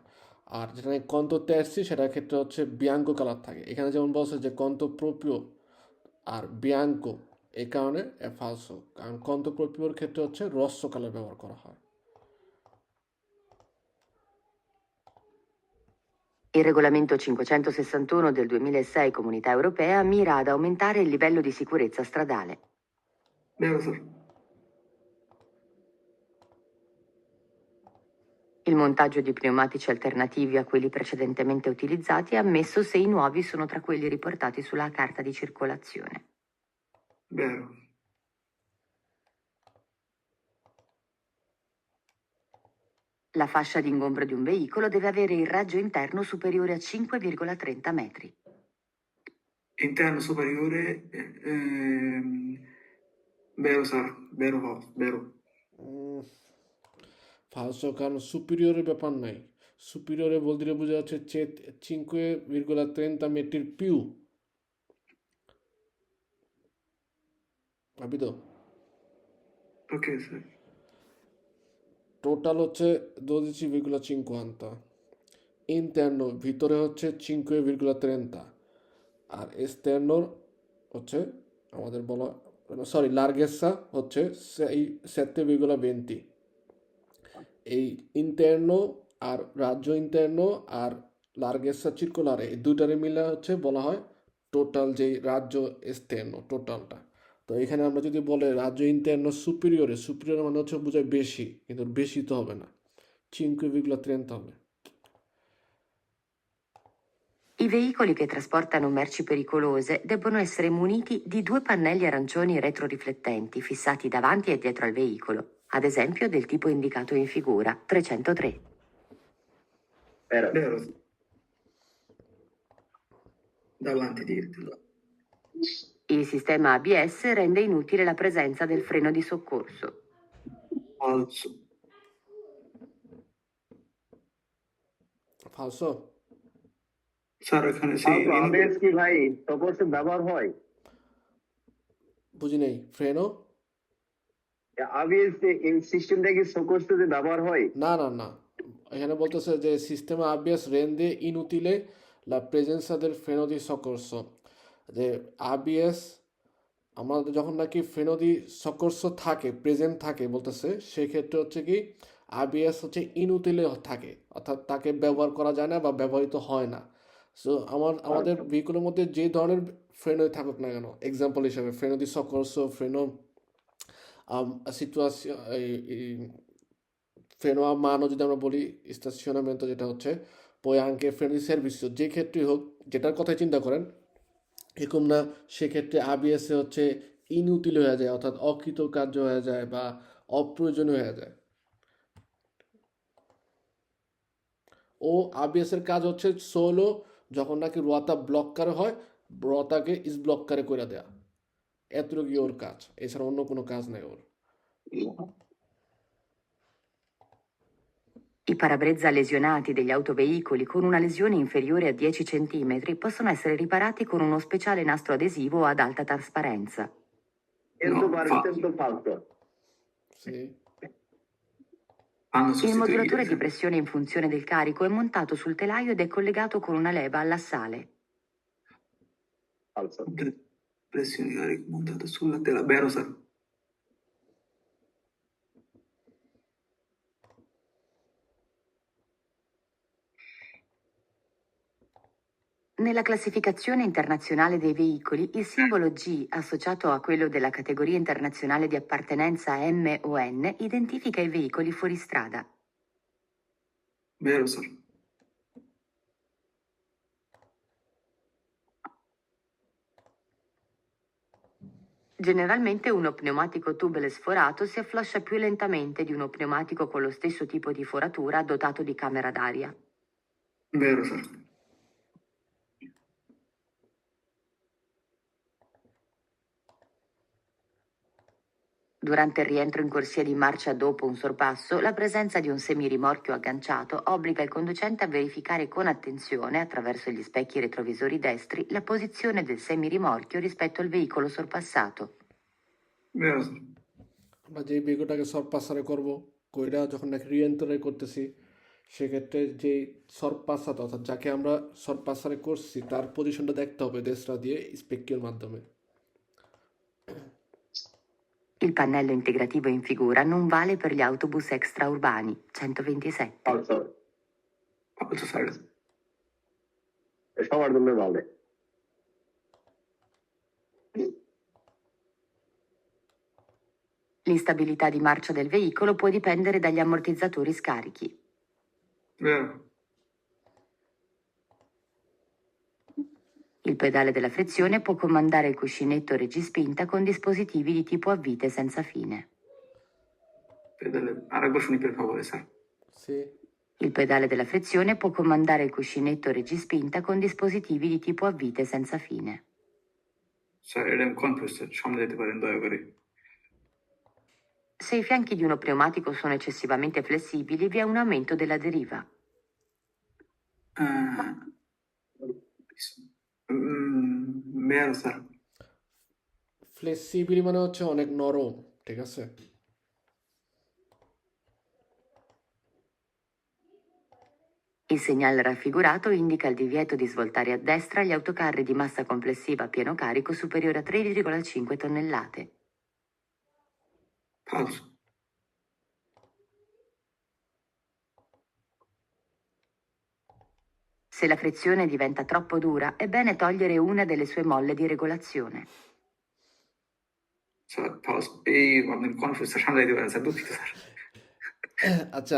আর যেটা কন্ত তেরসি সেটার ক্ষেত্রে হচ্ছে বিয়াঙ্কো কালার থাকে। এখানে যেমন বলছে যে কন্ত প্রপিও আর বিয়াঙ্কো, এই কারণে ফালসো, কারণ কন্ত প্রপিওর ক্ষেত্রে হচ্ছে রস্য কালার ব্যবহার করা হয়। Il regolamento 561 del 2006 Comunità Europea mira ad aumentare il livello di sicurezza stradale. বেরো sir Il montaggio di pneumatici alternativi a quelli precedentemente utilizzati è ammesso se i nuovi sono tra quelli riportati sulla carta di circolazione. বেরো La fascia di ingombro di un veicolo deve avere il raggio interno superiore a 5,30 metri. interno superiore বেরো স্যার বেরো হও বেরো ফালসো, কারণ সুপিরিয়রের ব্যাপার নাই। সুপিরিয়রে বলতে বোঝা যাচ্ছে 5,30 metri più, capito? ok sir total হচ্ছে 12,50, ইন্টারনো ভিতরে হচ্ছে 5,30 আর এক্সটার্নোর হচ্ছে আমাদের বলা, সরি, লার্গেসা হচ্ছে 7,20। এই ইন্টারনো আর রাজ্য ইন্টারনো আর লার্গেসা circolare এই দুইটারে মিলে হচ্ছে বলা হয় টোটাল যেই রাজ্য esterno টোটালটা। তো এখানে আমরা যদি বলে রাজ্য ইন্টারনো সুপিরিয়রে, সুপিরিয়র মানে হচ্ছে বোঝায় বেশি, কিন্তু বেশি তো হবে না, 5,30 হবে। I veicoli che trasportano merci pericolose debbono essere muniti di 2 pannelli arancioni retroriflettenti fissati davanti e dietro al veicolo, ad esempio del tipo indicato in figura 303. Vero. Vero. Davanti dietro. Il sistema ABS rende inutile la presenza del freno di soccorso. Falso. ফালসো? স্যার এখানে Also, ABS কি ভাই সকর্ষে ব্যবহার হয়? বুঝি নেই, ফ্রেনো? ABS এই সিস্টেমটা কি সকর্ষে ব্যবহার হয়? না না না, এখানে বলতেছে যে সিস্টেমা আবিয়াস রেন্দে ইনুতিলে লা প্রেজেন্সা del freno di soccorso, যে আবিএস আমাদের যখন নাকি ফ্রেনো দি সকর্স থাকে, প্রেজেন্ট থাকে বলতেছে, সেক্ষেত্রে হচ্ছে কি আবিএস হচ্ছে ইনুতিলে থাকে, অর্থাৎ তাকে ব্যবহার করা যায় না বা ব্যবহৃত হয় না। সো আমাদের ভেহিকুলের মধ্যে যে ধরনের ফ্রেনোই থাকুক না কেন, এক্সাম্পল হিসাবে ফ্রেনো দি সকর্স, ফ্রেনো সিচুয়েশন, ফ্রেনো আ মানো যদি আমরা বলি, স্টেশনামেন্টো যেটা হচ্ছে পই আঙ্কে ফ্রেনো দি সার্ভিসিও, যে ক্ষেত্রেই হোক, যেটার কথাই চিন্তা করেন, এরকম না সেক্ষেত্রে আবিএসে হচ্ছে ইনউটিল হয়ে যায়, অর্থাৎ অকৃতকার্য হয়ে যায় বা অপ্রয়োজনীয় হয়ে যায়। ও আবিএসের কাজ হচ্ছে সোলো যখন নাকি রোয়াতা ব্লক্কারে হয়, রোয়াতাকে ইস ব্লক্কারে করে দেয়া, এতটুকুই ওর কাজ, এছাড়া অন্য কোনো কাজ নেই ওর। I parabrezza lesionati degli autoveicoli con una lesione inferiore a 10 cm possono essere riparati con uno speciale nastro adesivo ad alta trasparenza. Questo questo falso. Sì. Hanno Il sostituito. modulatore di pressione in funzione del carico è montato sul telaio ed è collegato con una leva all'assale. Falso. Pressione carico montata sulla tela. Vero, sir. Nella classificazione internazionale dei veicoli, il simbolo G, associato a quello della categoria internazionale di appartenenza M o N, identifica i veicoli fuori strada. Vero, sir. Generalmente uno pneumatico tubeless forato si affloscia più lentamente di uno pneumatico con lo stesso tipo di foratura dotato di camera d'aria. Vero, sir. Durante il rientro in corsia di marcia dopo un sorpasso, la presenza di un semirimorchio agganciato obbliga il conducente a verificare con attenzione, attraverso gli specchi retrovisori destri, la posizione del semirimorchio rispetto al veicolo sorpassato. Vero, sir. আমরা যেই বেগটাকে সরপাসারে করব, কইরা যখন নাকি রিএন্টারে করতেছি, সেক্ষেত্রে যেই সরপাসাত, অর্থাৎ যাকে আমরা সরপাসারে করছি তার পজিশনটা দেখতে হবে দেশরা দিয়ে স্পেকিওর মাধ্যমে। Il pannello integrativo in figura non vale per gli autobus extraurbani 127. Falso. Falso, sir. সবার জন্য ভালো। L'instabilità di marcia del veicolo può dipendere dagli ammortizzatori scarichi. Vero. Il pedale della frizione può comandare il cuscinetto reggispinta con dispositivi di tipo a vite senza fine. Pedale. Aregbar শুনি per favore, sir. Sì. Il pedale della frizione può comandare il cuscinetto reggispinta con dispositivi di tipo a vite senza fine. Sir, এটা আমি confuse, sir. সামনে যেতে পারেন দয়া করে। Se i fianchi di uno pneumatico sono eccessivamente flessibili, vi è un aumento della deriva. Vero, sir. Flexibly মানে হচ্ছে অনেক নরম, ঠিক আছে? Il segnale raffigurato indica il divieto di svoltare a destra gli autocarri di massa complessiva a pieno carico superiore a 3,5 tonnellate. Falso. Se Se la frizione diventa troppo dura, è bene togliere una delle sue molle di regolazione. Sir first এই আপনি confuse sir সামনে দিতে পারেন স্যার দুঃখিত স্যার আচ্ছা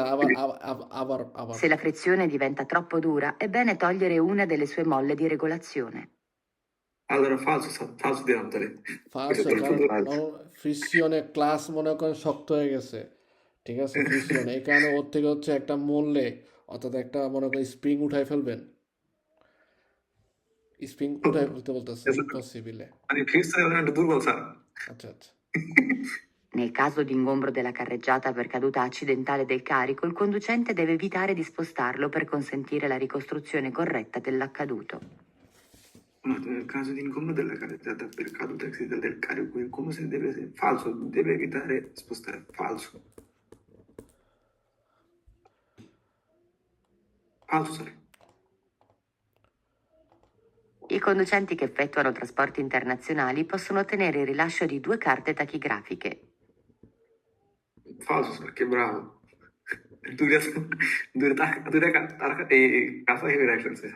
আবার Se la frizione diventa troppo dura, è bene togliere una delle sue molle di regolazione. allora falso sir ফালসো দিলাম তাহলে ফার্স্ট কারণ ফ্রিকশনে ক্লাস মনে করেন শক্ত হয়ে গেছে, ঠিক আছে, ফ্রিকশন এই কারণে ওর থেকে হচ্ছে একটা মরলে অর্থাৎ একটা মনে করেন স্প্রিং উঠাই ফেলবেন, স্প্রিং উঠাই ফেলতে বলতেছে ইম্পসিবলে। মানে ফ্রিকশন একটু দুর্বল স্যার আচ্ছা আচ্ছা Nel caso di ingombro della carreggiata per caduta accidentale del carico, il conducente deve evitare di spostarlo per consentire la ricostruzione corretta dell'accaduto. Nel caso di ingombro della carreggiata per caduta accidentale del carico, il come se deve falso, deve evitare spostare falso. Falso, sir. I conducenti che effettuano trasporti internazionali possono ottenere il rilascio di 2 carte tachigrafiche. Falso, sir, che bravo. Due casa che reaction, sir.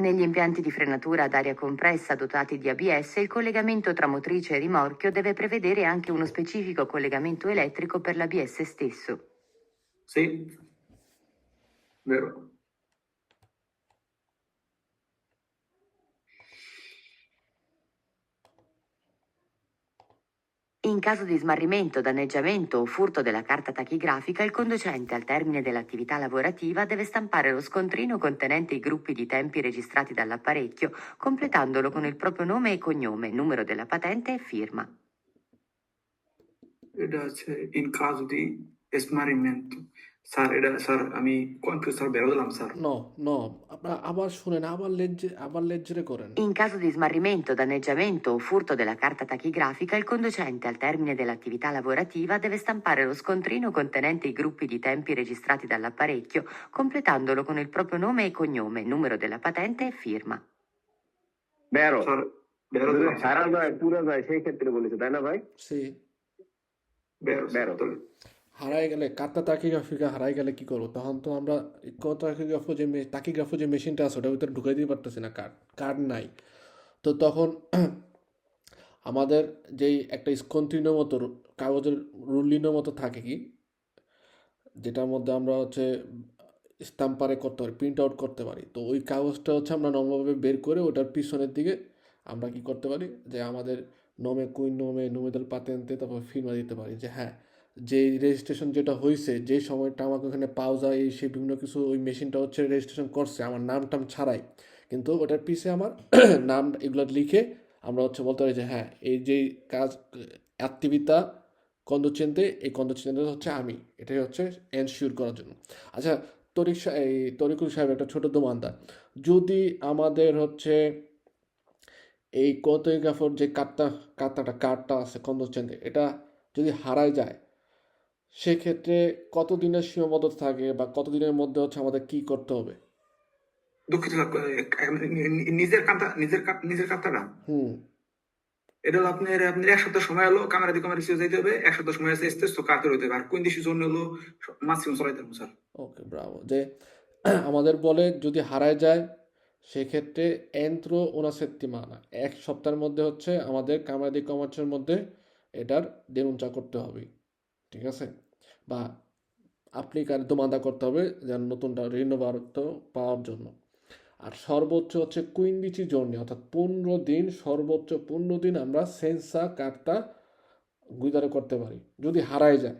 Negli impianti di frenatura ad aria compressa dotati di ABS, il collegamento tra motrice e rimorchio deve prevedere anche uno specifico collegamento elettrico per l'ABS stesso. Sì, vero. In caso di smarrimento, danneggiamento o furto della carta tachigrafica, il conducente al termine dell'attività lavorativa deve stampare lo scontrino contenente i gruppi di tempi registrati dall'apparecchio, completandolo con il proprio nome e cognome, numero della patente e firma. এটা হচ্ছে ইন কাজ দি স্মারিমেন্ট স্যার এটা স্যার আমি confuse sir বেরো দিলাম sir no আপনারা আবার শুনেন, আবার লেজ্জরে করেন। In caso di smarrimento, danneggiamento o furto della carta tachigrafica, il conducente al termine dell'attività lavorativa deve stampare lo scontrino contenente i gruppi di tempi registrati dall'apparecchio, completandolo con il proprio nome e cognome, numero della patente e firma. বেরো স্যার বেরো যদি দিলাম স্যার সারা যায় পুরো যায় সেই ক্ষেত্রে বলেছে, তাই না ভাই? সি বেরো বেরো। তাহলে হারাই গেলে কার্তা তাকিগ্রাফিকা হারাই গেলে কি করবো? তখন তো আমরা তাকিগ্রাফো যে মেশিনটা আছে ওটার ভিতরে ঢুকাই দিতে পারতেছি না, কার্ড নাই। তো তখন আমাদের যেই একটা স্কন্টিনের মতো কাগজের রুলিনের মতো থাকে কি, যেটার মধ্যে আমরা হচ্ছে স্টাম্পারে করতে পারি, প্রিন্ট আউট করতে পারি। তো ওই কাগজটা হচ্ছে আমরা নর্মালভাবে বের করে ওটার পিছনের দিকে আমরা কি করতে পারি, যে আমাদের নোমেদাল পাতেন্তে তারপর ফিরমা দিতে পারি যে হ্যাঁ যে রেজিস্ট্রেশন যেটা হয়েছে, যে সময়টা আমাকে ওখানে পাওজা এই সেই বিভিন্ন কিছু ওই মেশিনটা হচ্ছে রেজিস্ট্রেশন করছে আমার নাম টাম ছাড়াই, কিন্তু ওটার পিছে আমার নাম এগুলো লিখে আমরা হচ্ছে বলতে পারি যে হ্যাঁ এই যে কাজ অ্যাক্টিভিতা কন্ডুচেন্তে, এই কন্ডুচেন্তে হচ্ছে আমি, এটাই হচ্ছে এনশিওর করার জন্য। আচ্ছা তরিকুল সাহেব একটা ছোটো দোমানদা, যদি আমাদের হচ্ছে এই কোরিওগ্রাফার যে কার্ডটা আছে কন্ডুচেন্তে, এটা যদি হারায় যায় সেক্ষেত্রে কতদিনের সীমাবদ্ধতা থাকে বা কতদিনের মধ্যে হচ্ছে আমাদের কি করতে হবে? দুঃখিত স্যার নিজের কাজটা এটা হলো আপনার 1 সপ্তাহ সময় হলো ক্যামেরা দিয়ে ক্যামেরা যেতে হবে, 1 সপ্তাহ সময় আছে এসতে তো কাজ হইতে হবে আর কোন দেশের জন্য হলো মাসিম চলাইতে হবে স্যার ওকে ব্রাভো। যে আমাদের বলে যদি হারায় যায় সেক্ষেত্রে এন্ত্র una settimana, 1 সপ্তাহের মধ্যে হচ্ছে আমাদের ক্যামেরা দিয়ে কমার্সের মধ্যে এটার দেনুঞ্চা করতে হবে, ঠিক আছে, বা অ্যাপ্লিকার দোমাদা করতে হবে যেন নতুনটা রিনোভার পাওয়ার জন্য। আর সর্বোচ্চ হচ্ছে 15 giorni অর্থাৎ 15 দিন, সর্বোচ্চ 15 দিন আমরা সেন্সা কার্ডটা গুইদারে করতে পারি যদি হারায় যায়,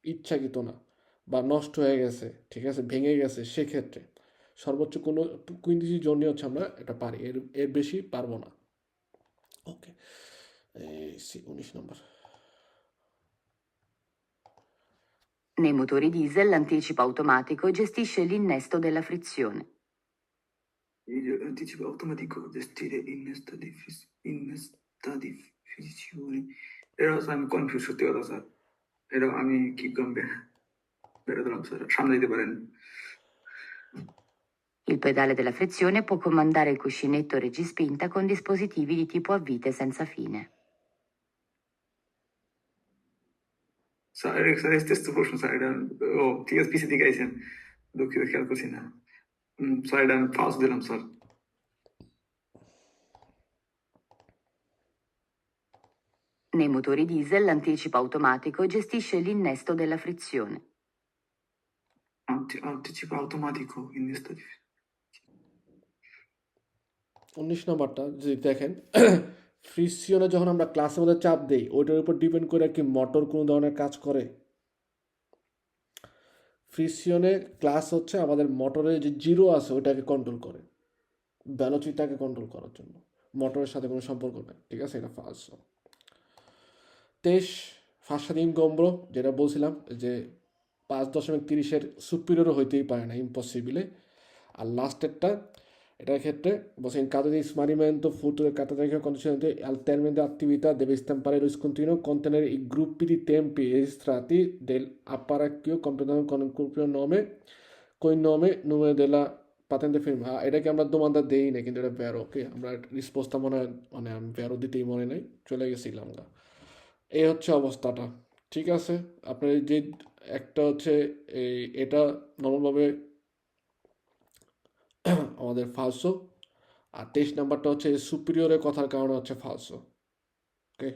ইচ্ছাকৃত না বা নষ্ট হয়ে গেছে, ঠিক আছে, ভেঙে গেছে, সেক্ষেত্রে সর্বোচ্চ 15 giorni হচ্ছে আমরা এটা পারি, এর বেশি পারবো না। ওকে 19 নম্বর। Nei motori diesel l'anticipo automatico gestisce l'innesto della frizione. Anticipo automatico gestire innesta di frizioni এটা আমি কনফিউজ সত্যি কথা স্যার, এটা আমি কি করবে বেরো দিলাম স্যার সামনে দিতে পারেন Il pedale della frizione può comandare il cuscinetto reggispinta con dispositivi di tipo a vite senza fine. Sir sir stage প্রশ্ন স্যার এটা ও ঠিক আছে পিছিয়ে দিকে আইছেন দুঃখিত, খেয়াল করছি না। স্যার, এটা আমি ফার্স্ট দিলাম sir. Nei motori diesel l'anticipo automatico gestisce l'innesto della frizione. Anticipo automatico, innesto di... 19 নম্বরটা যদি দেখেন, ফ্রিকশনে যখন আমরা ক্লাসের মধ্যে চাপ দেই ওইটার উপর ডিপেন্ড করে কি মোটর কোনো ধরনের কাজ করে। ফ্রিকশনে ক্লাস হচ্ছে আমাদের মোটরের যে জিরো আছে ওইটাকে কন্ট্রোল করে, ভেলোসিটিটাকে কন্ট্রোল করার জন্য, মোটরের সাথে কোনো সম্পর্ক নেই। ঠিক আছে, এটা ফার্স্ট। 23 ফাঁসাদিন গম্বর, যেটা বলছিলাম যে 5.30-এর সুপিরিয়র হইতেই পারে না, ইম্পসিবলে। আর লাস্টেরটা, এটার ক্ষেত্রে বলছে in caso di smarrimento frutto del catarattato condizionante al termine dell'attività deve stampare lo discontinuo contenere i gruppi di tempi registrati dell'apparecchio completando con il proprio nome, con il nome, numero della patente firma। এটাকে আমরা দোমানটা দেই না, কিন্তু এটা ভ্যারো। ওকে, আমরা রিসপোজটা মানে আমি ভ্যারো দিতেই মনে নেই, চলে গেছিলাম গা। এই হচ্ছে অবস্থাটা। ঠিক আছে, আপনার যে একটা হচ্ছে এটা নর্মালভাবে আমাদের ফালসো, আর 23 নাম্বারটা হচ্ছে সুপিরিয়রের কথার কারণে হচ্ছে ফালসো। ওকে।